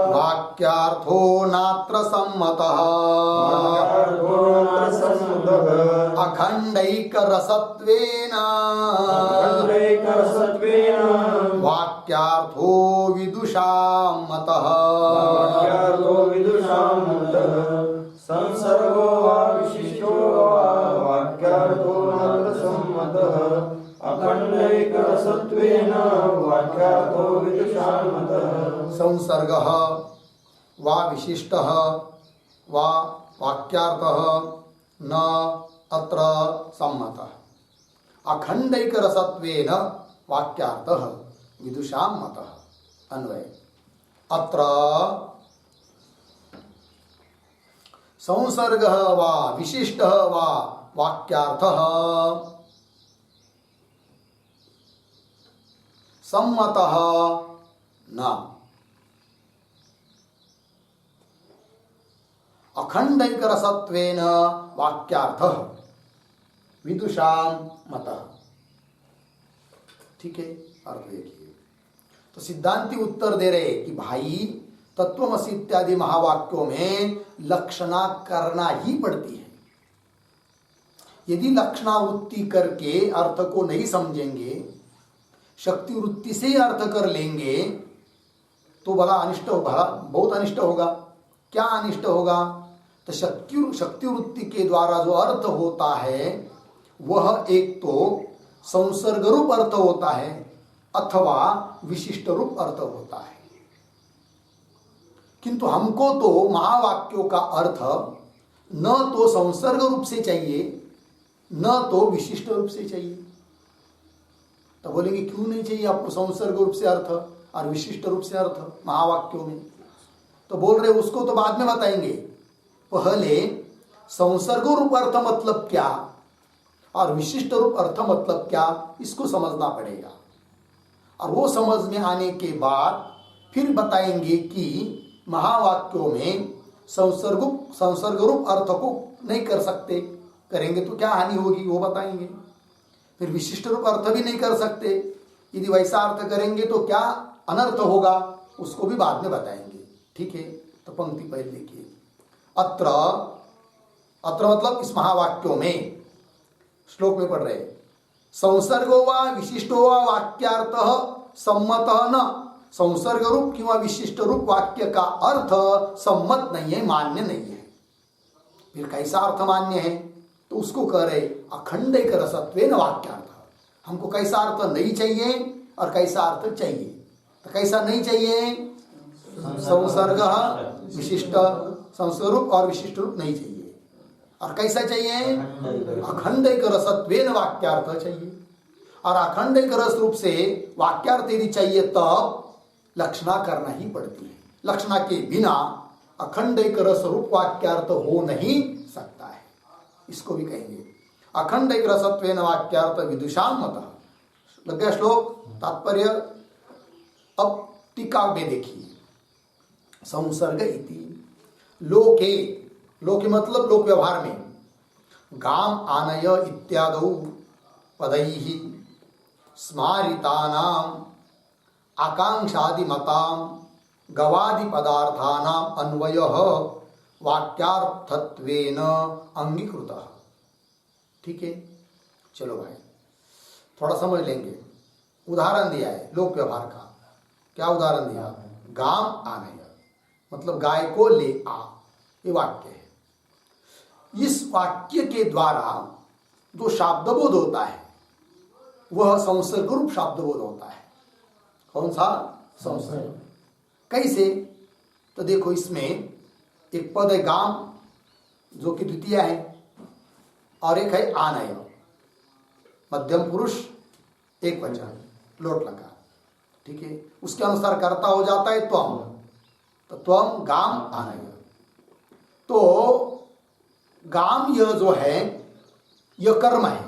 वाक्यार्थो नात्र सम्मतः, वाक्यार्थो नात्र सम्मतः, अखण्डैक रसत्वेन, अखण्डैक रसत्वेन, वाक्यार्थो विदुषां मतः, वाक्यार्थो विदुषां मतः। संसर्गो वा विशिष्टो वा, वाक्यार्थो नात्र सम्मतः, अखण्डैक रसत्वेन, वाक्यार्थो विदुषां मतः। संसर्गः वा विशिष्टः वा वाक्यार्थः न अत्र सम्मतः, अखण्डैक रसत्वेन वाक्यार्थः विदुषां मतः। अन्वय, अत्र संसर्गः वा विशिष्टः वा वाक्यार्थः सम्मतः न, अखण्डैक रसत्वेन वाक्यार्थः विदुषां मतः। ठीक है, अर्थ देखिए। तो सिद्धांती उत्तर दे रहे कि भाई तत्वमसि इत्यादि महावाक्यों में लक्षणा करना ही पड़ती है। यदि लक्षणावृत्ति करके अर्थ को नहीं समझेंगे, शक्ति वृत्ति से ही अर्थ कर लेंगे, तो भला अनिष्ट, भला बहुत अनिष्ट होगा। क्या अनिष्ट होगा? तो शक्ति वृत्ति के द्वारा जो अर्थ होता है वह एक तो संसर्ग रूप अर्थ होता है अथवा विशिष्ट रूप अर्थ होता है। किंतु हमको तो महावाक्यों का अर्थ न तो संसर्ग रूप से चाहिए न तो विशिष्ट रूप से चाहिए। तो बोलेंगे क्यों नहीं चाहिए आपको संसर्ग रूप से अर्थ और विशिष्ट रूप से अर्थ महावाक्यों में? तो बोल रहे उसको तो बाद में बताएंगे, पहले संसर्ग रूप अर्थ मतलब क्या और विशिष्ट रूप अर्थ मतलब क्या, इसको समझना पड़ेगा। और वो समझ में आने के बाद फिर बताएंगे कि महावाक्यों में संसर्ग रूप अर्थ को नहीं कर सकते, करेंगे तो क्या हानि होगी वो बताएंगे। फिर विशिष्ट रूप अर्थ भी नहीं कर सकते, यदि वैसा अर्थ करेंगे तो क्या अनर्थ होगा, उसको भी बाद में बताएंगे। ठीक है, तो पंक्ति पहले देखिए। अत्र, अत्र मतलब इस महावाक्यों में, श्लोक में पढ़ रहे, संसर्गो वा विशिष्टो वा वाक्यार्थ सम्मतः न, संसर्ग रूप किंवा विशिष्ट रूप वाक्य का अर्थ सम्मत नहीं है, मान्य नहीं है। फिर कैसा अर्थ मान्य है? तो उसको कह रहे अखंडैक रसत्वेन वाक्यार्थ। हमको कैसा अर्थ नहीं चाहिए और कैसा अर्थ चाहिए। तो कैसा नहीं चाहिए? संसर्ग विशिष्ट, संसर्ग रूप और विशिष्ट रूप नहीं चाहिए। और कैसा चाहिए? अखंडैक रसत्वेन वाक्यार्थ चाहिए। और अखंडैक रस रूप से वाक्यार्थ यदि चाहिए तब लक्षणा करना ही पड़ती है। लक्षणा के बिना अखंडैक रस रूप वाक्यार्थ हो नहीं सकता है। इसको भी कहेंगे अखंडैक रसत्वेन वाक्यार्थ विदुषां मतः। लग गया श्लोक तात्पर्य। अब टीका में देखिए, संसर्ग इति लोके, लोके मतलब लोक व्यवहार में, गाम आनय इत्यादौ पदैः स्मारितानाम आकांक्षादिमताम गवादि पदार्थानाम अन्वयः वाक्यार्थत्वेन अंगीकृतः। ठीक है, चलो भाई थोड़ा समझ लेंगे। उदाहरण दिया है लोक व्यवहार का। क्या उदाहरण दिया? गाम आनय मतलब गाय को ले आ, ये वाक्य है। इस वाक्य के द्वारा जो शाब्दबोध होता है वह संसर्ग रूप शाब्दबोध होता है। कौन सा? संसर्ग। कैसे? तो देखो, इसमें एक पद है गाम जो कि द्वितीय है, और एक है आनय मध्यम पुरुष एक वचन लोट लगा। ठीक है, उसके अनुसार कर्ता हो जाता है त्वम, तो त्वम गाम आनय। तो गाम यह जो है यह कर्म है,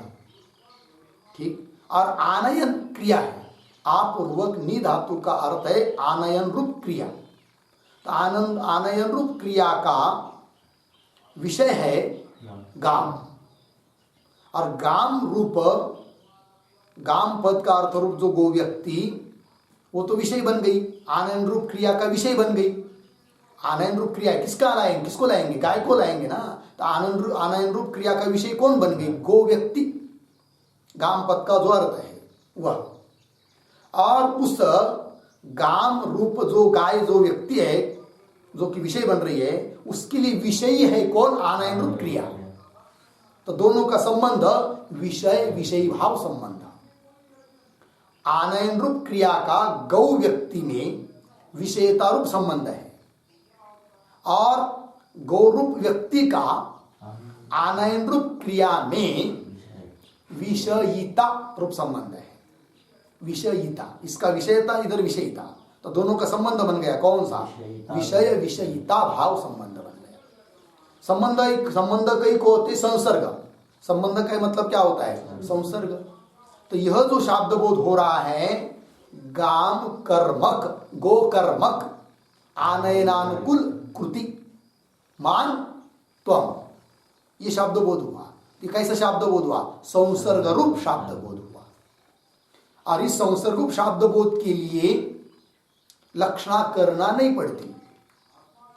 ठीक, और आनयन क्रिया है। आपूर्वक नि धातु का अर्थ है आनयन रूप क्रिया। तो आनयन रूप क्रिया का विषय है गाम, और गाम रूप, गाम पद का अर्थ रूप जो गो व्यक्ति, वो तो विषय बन गई, आनयन रूप क्रिया का विषय बन गई। आनयन रूप क्रिया किसका लाएंगे? किसको लाएंगे? गाय को लाएंगे ना। तो आनयन रूप क्रिया का विषय कौन बन गई? गो व्यक्ति। गाम पद का जो अर्थ है वह, और उस गाम रूप जो गाय जो व्यक्ति है जो कि विषय बन रही है, उसके लिए विषय है कौन? आनयन रूप क्रिया। तो दोनों का संबंध विषय विषयी भाव संबंध। आनयन रूप क्रिया का गौ व्यक्ति में विषयता रूप संबंध है, और गौ रूप व्यक्ति का आनयन रूप क्रिया में विषयिता रूप संबंध है। विषयिता, इसका विषयता, इधर विषयिता, तो दोनों का संबंध बन गया कौन सा? विषय विषयिता भाव संबंध बन गया। संबंध कई को होते संसर्ग। संबंध का मतलब क्या होता है? संसर्ग। तो यह जो शब्द बोध हो रहा है गाम कर्मक, गो कर्मक, आनयनानुकूल कृति मान त्वम, ये शब्द बोध हुआ। ये कैसा शब्द बोध हुआ? संसर्ग रूप शब्द बोध हुआ। और इस संसर्ग रूप शब्द बोध के लिए लक्षणा करना नहीं पड़ती,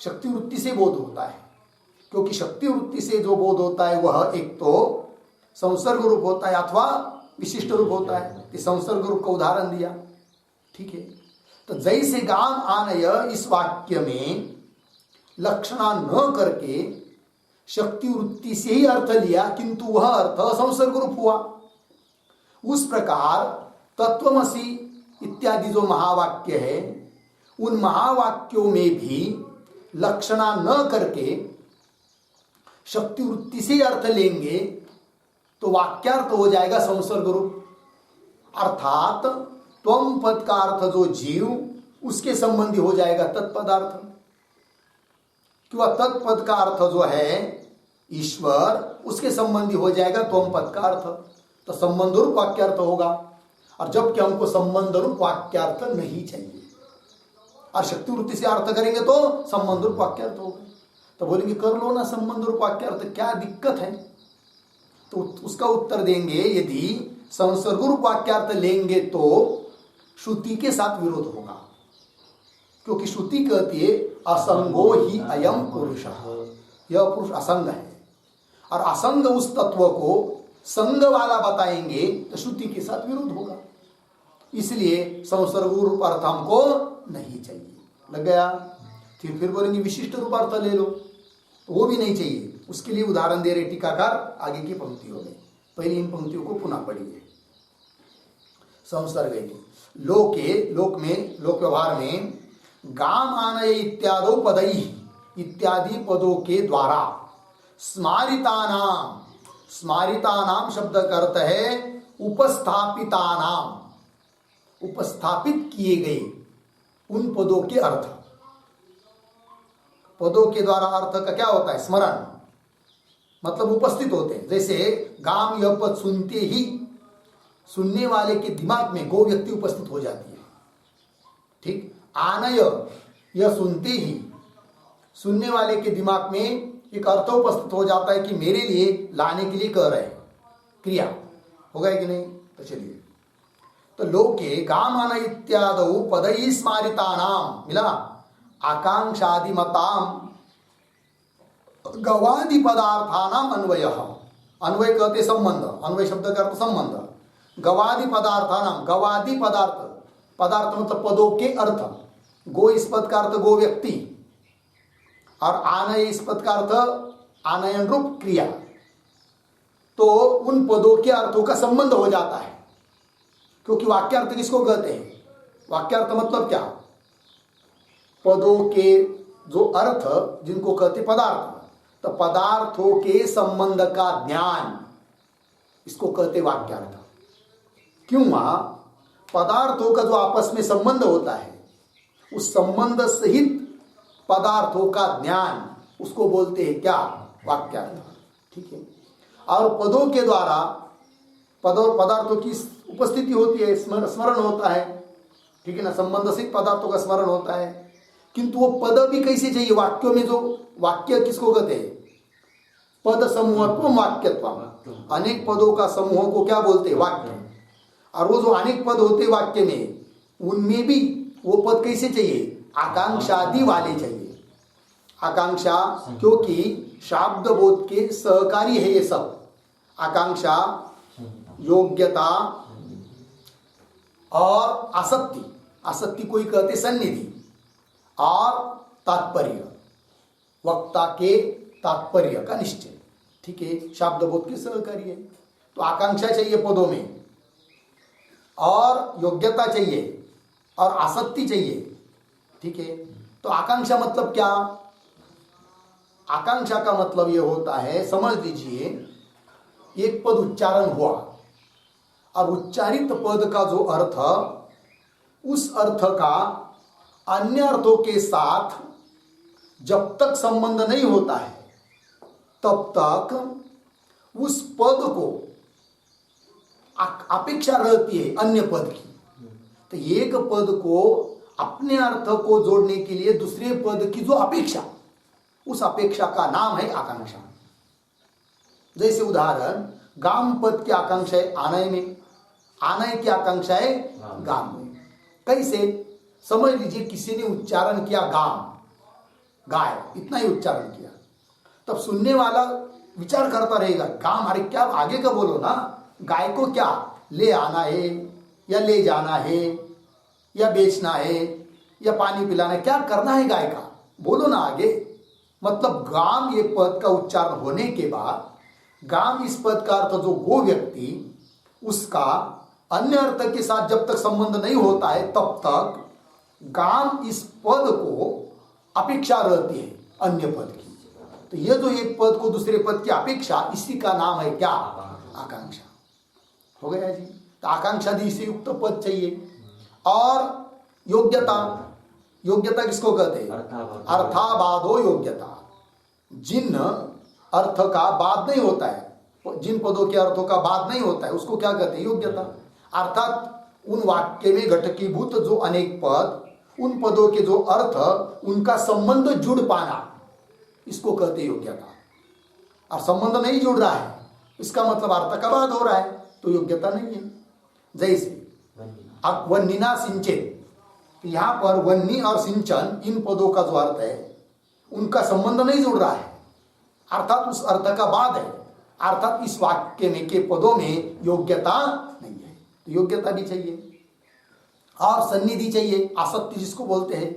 शक्ति वृत्ति से बोध होता है। क्योंकि शक्ति वृत्ति से जो बोध होता है वह एक तो संसर्ग रूप होता है अथवा विशिष्ट रूप होता है। इस संसर्ग रूप का उदाहरण दिया। ठीक है, तो जैसे गाम आनय इस वाक्य में लक्षणा न करके शक्ति वृत्ति से ही अर्थ लिया, किंतु वह अर्थ संसर्ग रूप हुआ। उस प्रकार तत्वमसि इत्यादि जो महावाक्य है, उन महावाक्यों में भी लक्षणा न करके शक्ति वृत्ति से अर्थ लेंगे तो वाक्यार्थ हो जाएगा संसर्ग रूप। अर्थात त्वम पद का अर्थ जो जीव, उसके संबंधी हो जाएगा तत्पदार्थ, क्यों? तत्पद का अर्थ जो है ईश्वर, उसके संबंधी हो जाएगा त्वम पद का अर्थ। तो संबंध रूप वाक्यार्थ होगा। और जबकि हमको संबंध रूप वाक्यार्थ नहीं चाहिए, और शक्ति वृत्ति से अर्थ करेंगे तो संबंध रूप वाक्यार्थ होगा। तो बोलेंगे कर लो ना संबंध रूप वाक्यार्थ, क्या दिक्कत है? तो उसका उत्तर देंगे, यदि संसर्ग रूप वाक्यार्थ लेंगे तो श्रुति के साथ विरोध होगा। क्योंकि श्रुति कहती है असंगो ही अयम पुरुष, यह पुरुष असंग है, और असंग उस तत्व को संग वाला बताएंगे तो श्रुति के साथ विरोध होगा। इसलिए संसर्ग रूप अर्थ हमको नहीं चाहिए। लग गया? फिर बोलेंगे विशिष्ट रूप अर्थ ले लो, तो वो भी नहीं चाहिए। उसके लिए उदाहरण दे रहे टीकाकार आगे की पंक्तियों में। पहले इन पंक्तियों को पुनः पढ़िए। संसर्ग लोके, लोक में, लोक व्यवहार में गाम आनय इत्यादो पदई, इत्यादि पदों के द्वारा स्मारितानाम, स्मारितानाम शब्द का अर्थ है उपस्थापितानाम, उपस्थापित किए गए उन पदों के अर्थ। पदों के द्वारा अर्थ का क्या होता है? स्मरण, मतलब उपस्थित होते हैं। जैसे गाम यह पद सुनते ही सुनने वाले के दिमाग में गो व्यक्ति उपस्थित हो जाती है। ठीक, आनय, यह सुनते ही सुनने वाले के दिमाग में एक अर्थ उपस्थित हो जाता है कि मेरे लिए लाने के लिए कह रहे हैं, क्रिया हो गया कि नहीं। तो चलिए, तो लोके गामान इत्यादौ पदई स्मारितानाम मिला आकांक्षादि मताम गवादि पदार्थानाम अन्वय। अन्वय कहते संबंध, अन्वय शब्द का अर्थ संबंध। गवादि पदार्थानाम, गवादि पदार्थ, पदार्थ मतलब पदों के अर्थ। गो इस पद का अर्थ गो व्यक्ति, और आनय इस पद का अर्थ आनयन रूप क्रिया। तो उन पदों के अर्थों का संबंध हो जाता है, क्योंकि वाक्यार्थ किसको कहते हैं? वाक्यार्थ मतलब क्या? पदों के जो अर्थ जिनको कहते पदार्थ, तो पदार्थों के संबंध का ज्ञान, इसको कहते वाक्यार्थ। क्यों? वहां पदार्थों का जो आपस में संबंध होता है, उस संबंध सहित पदार्थों का ज्ञान, उसको बोलते हैं क्या? वाक्यार्थ। ठीक है। और पदों के द्वारा पदार्थों की उपस्थिति होती है, स्मरण होता है। ठीक है ना, संबंध सहित पदार्थों का स्मरण होता है। किंतु वो पद भी कैसे चाहिए? वाक्यों में जो वाक्य किसको कहते हैं? पद समूहत्व वाक्यत्व। अनेक पदों का समूह को क्या बोलते हैं? वाक्य। और वो जो अनेक पद होते वाक्य में, उनमें भी वो पद कैसे चाहिए? आकांक्षादि वाले चाहिए। आकांक्षा, क्योंकि शाब्द बोध के सहकारी है ये सब। आकांक्षा, योग्यता और आसक्ति, आसक्ति कोई कहते सन्निधि, और तात्पर्य, वक्ता के तात्पर्य का निश्चय। ठीक है, शाब्द बोध के सहकारी है। तो आकांक्षा चाहिए पदों में, और योग्यता चाहिए, और आसक्ति चाहिए। ठीक है। तो आकांक्षा मतलब क्या? आकांक्षा का मतलब यह होता है, समझ लीजिए, एक पद उच्चारण हुआ, और उच्चारित पद का जो अर्थ, उस अर्थ का अन्य अर्थों के साथ जब तक संबंध नहीं होता है, तब तक उस पद को अपेक्षा रहती है अन्य पद की। तो एक पद को अपने अर्थ को जोड़ने के लिए दूसरे पद की जो अपेक्षा, उस अपेक्षा का नाम है आकांक्षा। जैसे उदाहरण, गाम पद की आकांक्षा है आनय में, आनय की आकांक्षा है गाम में। कैसे? समझ लीजिए, किसी ने उच्चारण किया गाम, गाय, इतना ही उच्चारण किया, तब सुनने वाला विचार करता रहेगा, गाम, अरे क्या आगे का बोलो ना, गाय को क्या ले आना है, या ले जाना है, या बेचना है, या पानी पिलाना है, क्या करना है गाय का, बोलो ना आगे। मतलब गाम ये पद का उच्चारण होने के बाद, गाम इस पद का अर्थ जो गो व्यक्ति, उसका अन्य अर्थ के साथ जब तक संबंध नहीं होता है, तब तक गाम इस पद को अपेक्षा रहती है अन्य पद की। तो यह जो एक पद को दूसरे पद की अपेक्षा, इसी का नाम है क्या? आकांक्षा। हो गया जी। तो आकांक्षा दी से युक्त पद चाहिए। और योग्यता, योग्यता किसको कहते हैं? अर्थाबाधो योग्यता। जिन अर्थ का बाद नहीं होता है, जिन पदों के अर्थों का बाद नहीं होता है, उसको क्या कहते हैं? योग्यता। अर्थात उन वाक्य में घटकीभूत जो अनेक पद, उन पदों के जो अर्थ, उनका संबंध जुड़ पाना, इसको कहते हैं योग्यता। और संबंध नहीं जुड़ रहा है, इसका मतलब अर्थ का बाद हो रहा है, तो योग्यता नहीं है। जैसे अब वन्निना सिंचित, तो यहां पर वन्नी और सिंचन, इन पदों का जो अर्थ है, उनका संबंध नहीं जुड़ रहा है, अर्थात उस अर्थ का बाद है, अर्थात इस वाक्य में के पदों में योग्यता नहीं है, तो योग्यता भी चाहिए। और सन्निधि चाहिए, आसक्ति जिसको बोलते हैं,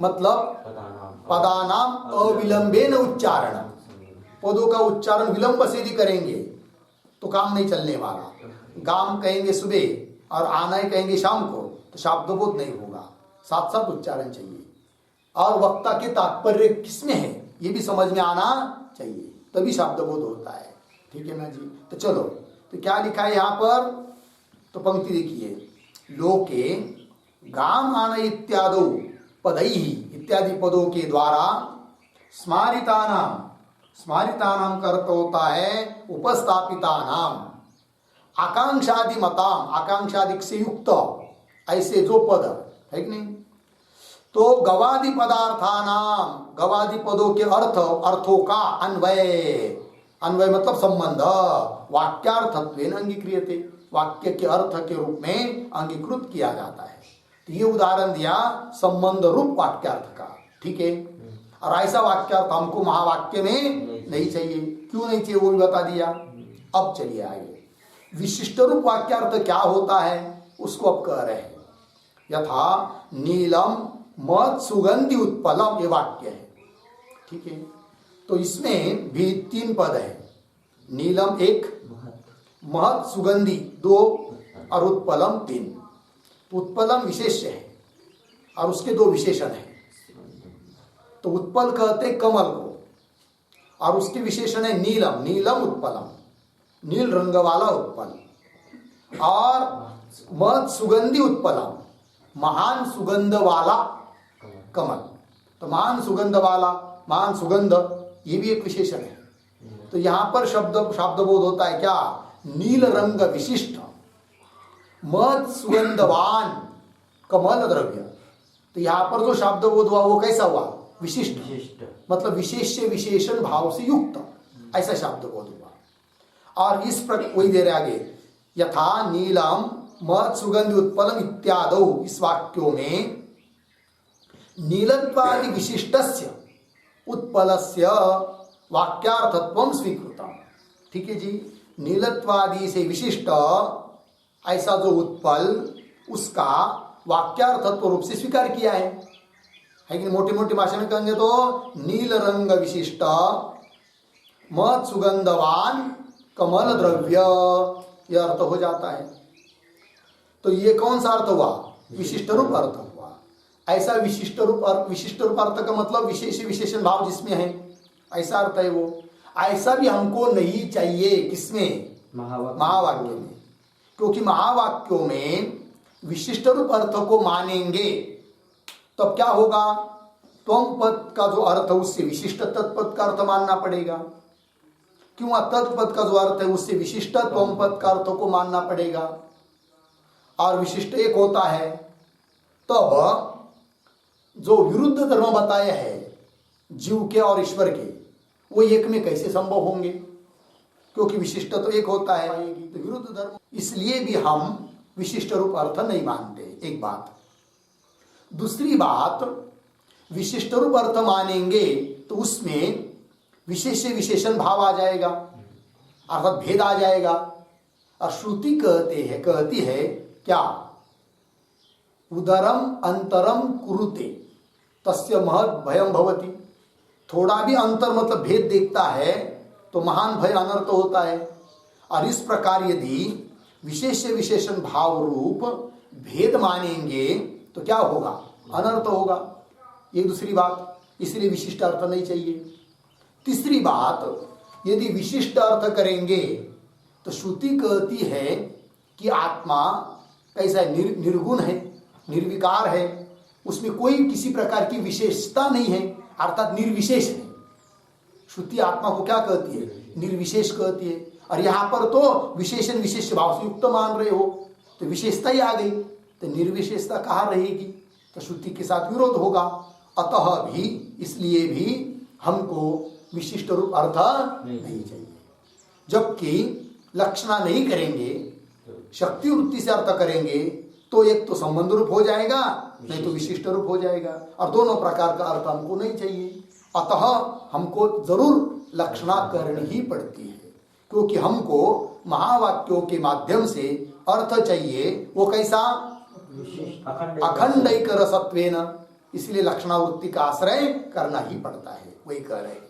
मतलब पदानाम अविलंबेन उच्चारण, पदों का उच्चारण विलंब से भी करेंगे तो काम नहीं चलने वाला। गाम कहेंगे सुबह और आनय कहेंगे शाम को, तो शाब्दबोध नहीं होगा, साथ साथ उच्चारण चाहिए। और वक्ता के तात्पर्य किसमें है, ये भी समझ में आना चाहिए, तभी शाब्दबोध होता है। ठीक है ना जी। तो चलो, तो क्या लिखा है यहाँ पर? तो पंक्ति देखिए, लोके गाम आनय इत्यादो पदैहि, इत्यादि पदों के द्वारा स्मारितानाम, स्मारितानाम का अर्थ होता है उपस्थापितानाम, आकांक्षादि मताम, आकांक्षादि से युक्त ऐसे जो पद है कि नहीं, तो गवादि पदार्थानाम, गवादि पदों के अर्थों का अन्वय, अन्वय मतलब संबंध, वाक्यार्थत्वेन अंगीक्रियते, वाक्य के अर्थ के रूप में अंगीकृत किया जाता है। तो ये उदाहरण दिया संबंध रूप वाक्यार्थ का, ठीक है। और ऐसा वाक्यार्थ हमको महावाक्य में नहीं चाहिए। क्यों नहीं चाहिए वो भी बता दिया। अब चलिए आगे, विशिष्ट रूप वाक्यार्थ क्या होता है उसको अब कह रहे हैं। यथा नीलम मद सुगंधि उत्पलम, ये वाक्य है, ठीक है। तो इसमें भी 3 पद है, नीलम 1, महत सुगंधि 2 और उत्पलम 3। उत्पलम विशेष्य है और उसके 2 विशेषण है। तो उत्पल कहते कमल को, और उसके विशेषण है नीलम, नीलम उत्पलम, नील रंग वाला उत्पल। और महत सुगंधि उत्पलम, महान सुगंध वाला कमल। तो महान सुगंध वाला, महान सुगंध, ये भी एक विशेषण है। तो यहां पर शब्दबोध होता है क्या, नील रंग विशिष्ट मद सुगंधवान कमल द्रव्य। तो यहां पर जो शब्दबोध हुआ वो कैसा हुआ, विशिष्ट, मतलब विशेष्य विशेषण भाव से युक्त, ऐसा शब्दबोध हुआ। और इस प्रकार वही दे रहे आगे, यथा नीलम मद सुगंधि उत्पलम इत्यादो, इस वाक्यों में नीलत्वादि विशिष्टस्य उत्पलस्य वाक्यार्थत्वं स्वीकृतम, ठीक है जी। नीलत्वादि से विशिष्ट ऐसा जो उत्पल, उसका वाक्यार्थत्व रूप से स्वीकार किया है कि मोटी मोटी भाषा में कहेंगे तो नील रंग विशिष्ट मद सुगंधवान कमल द्रव्य, यह अर्थ हो जाता है। तो ये कौन सा अर्थ हुआ, विशिष्ट रूप अर्थ हुआ। ऐसा विशिष्ट रूप अर्थ का मतलब विशेष विशेषण भाव जिसमें है, ऐसा अर्थ है वो। ऐसा भी हमको नहीं चाहिए किसमें, महावाक्य में। क्योंकि महावाक्यों में विशिष्ट रूप अर्थ को मानेंगे तब तो क्या होगा, त्वम पद का जो अर्थ है उससे विशिष्ट तत्पद का अर्थ मानना पड़ेगा, क्यों तत्पद का जो अर्थ है उससे विशिष्ट त्वम पद का अर्थ को मानना पड़ेगा। और विशिष्ट एक होता है, तब जो विरुद्ध धर्म बताया है जीव के और ईश्वर के, वो एक में कैसे संभव होंगे, क्योंकि विशिष्ट तो एक होता है, तो विरुद्ध धर्म, इसलिए भी हम विशिष्ट रूप अर्थ नहीं मानते, एक बात। दूसरी बात, विशिष्ट रूप अर्थ मानेंगे तो उसमें विशेष विशेषण भाव आ जाएगा, अर्थात भेद आ जाएगा। और श्रुति कहती है क्या, उदरम अंतरम कुरुते तस्य महत् भयम भवति। थोड़ा भी अंतर मतलब भेद देखता है तो महान भय अनर्थ होता है। और इस प्रकार यदि विशेष विशेषण भाव रूप भेद मानेंगे तो क्या होगा, अनर्थ होगा। ये दूसरी बात, इसलिए विशिष्ट अर्थ नहीं चाहिए। तीसरी बात, यदि विशिष्ट अर्थ करेंगे तो श्रुति कहती है कि आत्मा कैसा है, निर्गुण है, निर्विकार है, उसमें कोई किसी प्रकार की विशेषता नहीं है, अर्थात निर्विशेष है। श्रुति आत्मा को क्या कहती है, निर्विशेष कहती है। और यहां पर तो विशेषण विशेष भाव से युक्त मान रहे हो, तो विशेषता ही आ गई, तो निर्विशेषता कहाँ रहेगी, तो श्रुति के साथ विरोध होगा। अतः भी, इसलिए भी हमको विशिष्ट रूप अर्थ नहीं चाहिए। जबकि लक्षणा नहीं करेंगे, शक्ति वृत्ति से अर्थ करेंगे तो एक तो संबंध रूप हो जाएगा, नहीं तो विशिष्ट रूप हो जाएगा, और दोनों प्रकार का अर्थ हमको नहीं चाहिए। अतः हमको जरूर लक्षणा करनी ही पड़ती है, क्योंकि हमको महावाक्यों के माध्यम से अर्थ चाहिए। वो कैसा, अखंडैक रसत्वेन, इसलिए लक्षणावृत्ति का आश्रय करना ही पड़ता है, वही कह रहे हैं।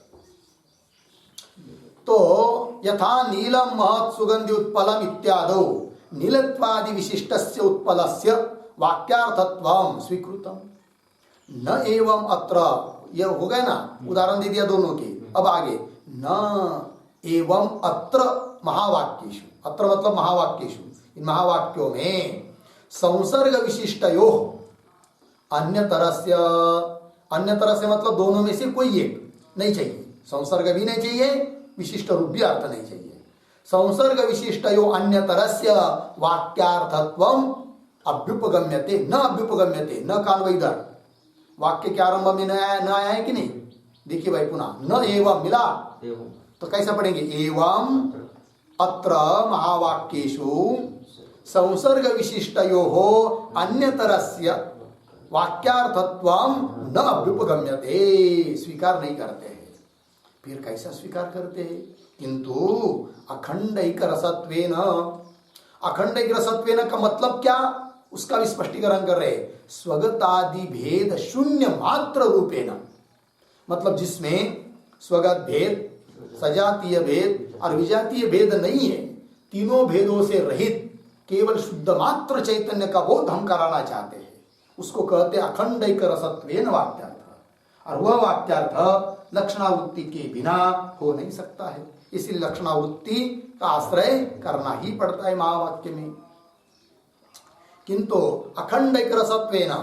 तो यथा नीलम महत् सुगंधि उत्पलम इत्यादो नीलत्वादि विशिष्टस्य उत्पलस्य वाक्यार्थत्वं स्वीकृतम न एवं अत्र, यह हो गया ना, उदाहरण दे दिया दोनों के। अब आगे, न एवं अत्र महावाक्येषु, अत्र मतलब महावाक्येषु, इन महावाक्यों में संसर्ग विशिष्टयो अन्य तरह से मतलब दोनों में से कोई एक नहीं चाहिए, संसर्ग भी नहीं चाहिए, विशिष्ट रूप भी अर्थ नहीं चाहिए। संसर्ग विशिष्टयो अन्यतरस्य वाक्यार्थत्वम अभ्युपगम्यते न अभ्युपगम्यते, न कान इधर वाक्य के आरंभ में न आया है कि नहीं? देखिए भाई पुनः न एवं मिला तो कैसा पढ़ेंगे? एवं अत्र महावाक्येषु संसर्ग विशिष्टयोः अन्यतरस्य वाक्यार्थत्वम न अभ्युपगम्यते, स्वीकार नहीं करते हैं। फिर कैसा स्वीकार करते हैं? किंतु अखंडैक रसत्वेन, अखंडैक रसत्वेन का मतलब क्या? उसका भी स्पष्टीकरण कर रहे हैं। स्वगतादि भेद शून्य मात्र रूपेण, मतलब जिसमें स्वगत भेद, सजातीय भेद और विजातीय भेद नहीं है, तीनों भेदों से रहित केवल शुद्ध मात्र चैतन्य का बोध हम कराना चाहते हैं, उसको कहते हैं अखंडैक रसत्वेन वाक्यार्थ। और वह वाक्यार्थ लक्षणावृत्ति के बिना हो नहीं सकता है, इसलिए लक्षणावृत्ति का आश्रय करना ही पड़ता है महावाक्य में। किंतु अखंडैक रसत्वेन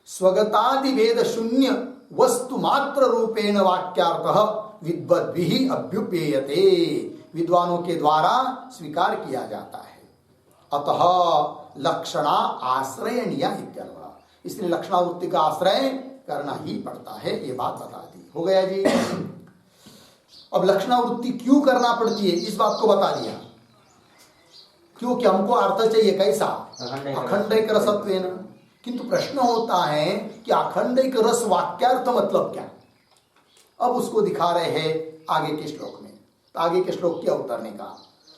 स्वगतादि भेद शून्य वस्तु मात्र रूपेण वाक्यार्थ विद्वद्भिः अभ्युपेयते, विद्वानों के द्वारा स्वीकार किया जाता है। अतः लक्षणा आश्रयणीय इत्यर्थ, इसलिए लक्षणावृत्ति का आश्रय करना ही पड़ता है, ये बात बता दी। हो गया जी। अब लक्षणावृत्ति क्यों करना पड़ती है इस बात को बता दिया, क्योंकि हमको अर्थ चाहिए कैसा? अखंडैक रसत्वेन। किंतु प्रश्न होता है कि अखंडैक रस वाक्यार्थ मतलब क्या? अब उसको दिखा रहे हैं आगे के श्लोक में। तो आगे के श्लोक क्या उतरने का?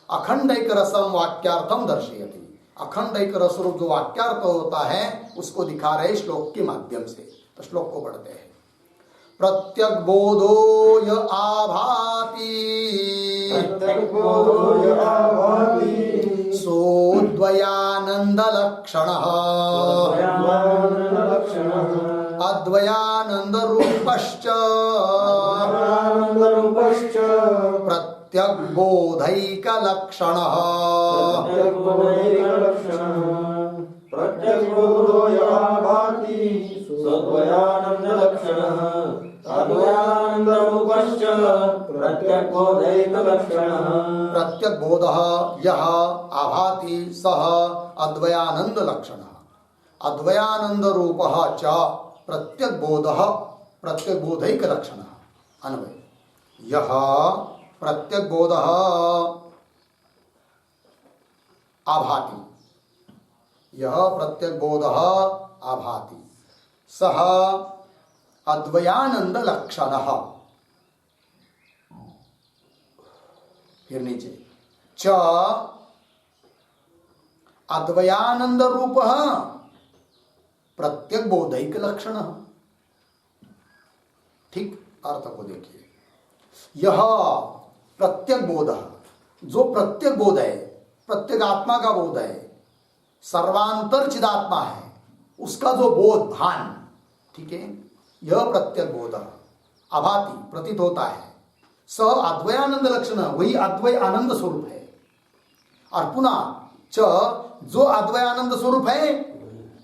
अखंडैक रसम वाक्यार्थम दर्शयति, अखंडैक रस रूप जो वाक्यार्थ होता है उसको दिखा रहे श्लोक के माध्यम से। तो श्लोक को पढ़ते हैं। प्रत्यक बोधो य आभाति सोद्वयानंद लक्षणः अद्वयानंद रूपश्च प्रत्यक बोधैक लक्षणः प्रत्यग्बोधो या भाति सद्वयानंद लक्षणः अद्वयानंद रूपश्च प्रत्यग्बोधैक लक्षणः। प्रत्यग्बोधः यः आभाति सः अद्वयानंद लक्षणः अद्वयानंद रूपः च प्रत्यग्बोधः प्रत्यग्बोधैक लक्षणः। अन्वय यः प्रत्यग्बोधः आभाति, यह प्रत्यग्बोधः आभाति, सः अद्वयानंद लक्षणः। फिर नीचे च अद्वयानंद रूपः प्रत्यग्बोधैक लक्षणः। ठीक अर्थ को देखिए। यह प्रत्यग्बोध, जो प्रत्यग्बोध है, प्रत्येक आत्मा का बोध है, सर्वांतर चिदात्मा है, उसका जो बोध भान, ठीक है, यह प्रत्यक बोध अभाति प्रतीत होता है। स अद्वयानंद लक्षण, वही अद्वय आनंद स्वरूप है। और पुनः च जो अद्वयानंद स्वरूप है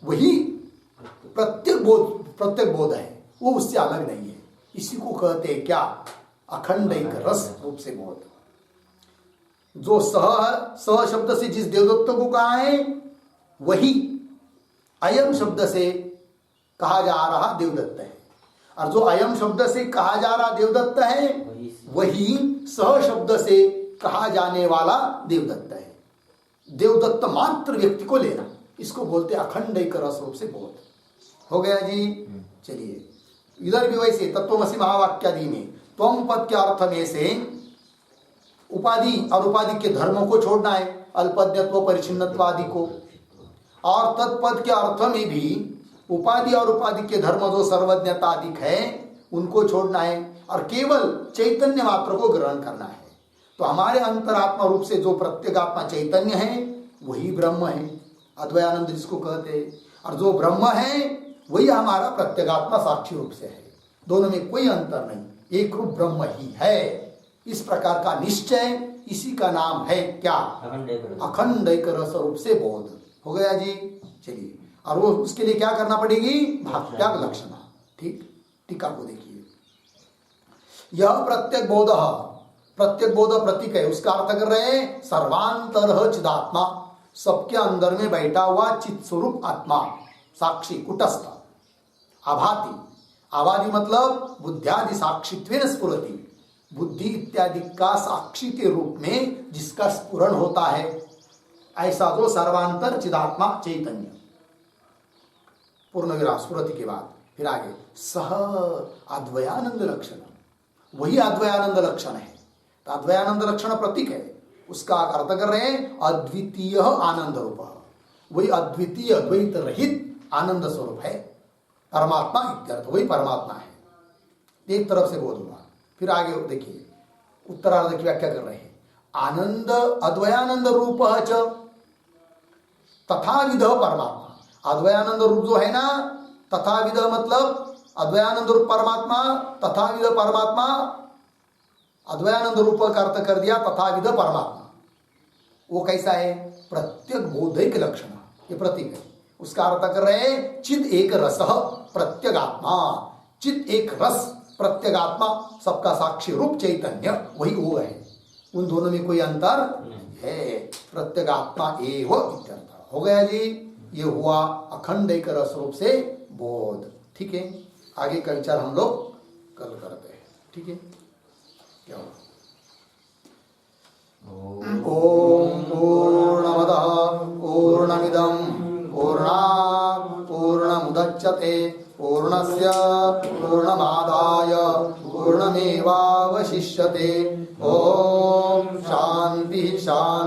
वही प्रत्यक बोध है, वो उससे अलग नहीं है। इसी को कहते हैं क्या? अखंडैक रस रूप से बोध। जो सह शब्द से जिस देवदत्त को कहा है वही अयम शब्द से कहा जा रहा देवदत्त है, और जो अयम शब्द से कहा जा रहा देवदत्त है वही सह शब्द से कहा जाने वाला देवदत्त है। देवदत्त मात्र व्यक्ति को लेना, इसको बोलते अखंडैक रस रूप से बोध। हो गया जी। चलिए इधर भी वैसे तत्वमसि महावाक्यादि में त्वम पद के अर्थ में से उपाधि और उपाधि के धर्मों को छोड़ना है, अल्पज्ञत्व परिचिन्नत्व आदि को, और तत्पद के अर्थ में भी उपाधि और उपाधि के धर्म जो सर्वज्ञता आदि है उनको छोड़ना है, और केवल चैतन्य मात्र को ग्रहण करना है। तो हमारे अंतरात्मा रूप से जो प्रत्येगात्मा चैतन्य है वही ब्रह्म है, अद्वयानंद जिसको कहते हैं, और जो ब्रह्म है वही हमारा प्रत्येगात्मा साक्षी रूप से है। दोनों में कोई अंतर नहीं, एक रूप ब्रह्म ही है। इस प्रकार का निश्चय, इसी का नाम है क्या? अखंडैक रस रूप से बोध। हो गया जी। चलिए, और वो उसके लिए क्या करना पड़ेगी? भात्याग लक्षणा। ठीक, टीका को देखिए। यह प्रत्यक बोध प्रत्येक बोध प्रतीक है, उसका अर्थ कर रहे हैं सर्वांतर चिदात्मा, सबके अंदर में बैठा हुआ चित स्वरूप आत्मा, साक्षी कुटस्थ आभाति। आभाति मतलब बुद्धियादि साक्षित्वेन स्फुरति, बुद्धि इत्यादि का साक्षी के रूप में जिसका स्फुरण होता है, ऐसा जो सर्वांतर चिदात्मा चैतन्य। पूर्ण विराम स्फुरति के बाद फिर आगे सह अद्वयानंद लक्षण, वही अद्वयानंद लक्षण है। तो अद्वयानंद लक्षण प्रतीक है, उसका अर्थ कर रहे हैं अद्वितीय आनंद रूप, वही अद्वितीय द्वैत रहित आनंद स्वरूप है परमात्मा इत्यर्थ, वही परमात्मा है। एक तरफ से बोध हुआ। फिर आगे देखिए उत्तरार्ध की व्याख्या कर रहे हैं आनंद अद्वयानंद रूप च तथाविध परमात्मा। अद्वयानंद रूप जो है ना, तथाविध मतलब अद्वयानंद रूप परमात्मा, तथाविध परमात्मा, अद्वयानंद रूप का अर्थ कर दिया तथाविध परमात्मा। वो कैसा है? प्रत्येक बोधिक लक्षण, ये प्रतीक है। उसका अर्थ कर रहे हैं चिद एक रस प्रत्यगात्मा, चिद एक रस प्रत्यगात्मा, सबका साक्षी रूप चैतन्य, वही वो है। उन दोनों में कोई अंतर है, प्रत्यगात्मा एव इत्यर्थ हो गया जी। ये हुआ अखंड एक रस रूप से बोध। ठीक है, आगे का विचार हम लोग कल करते हैं। ठीक है, क्या हुआ? ओम पूर्णमदः पूर्णमिदं पूर्णात् पूर्णमुदच्यते पूर्णस्य पूर्णमादाय पूर्णमेवावशिष्यते। ओम शांति शांति।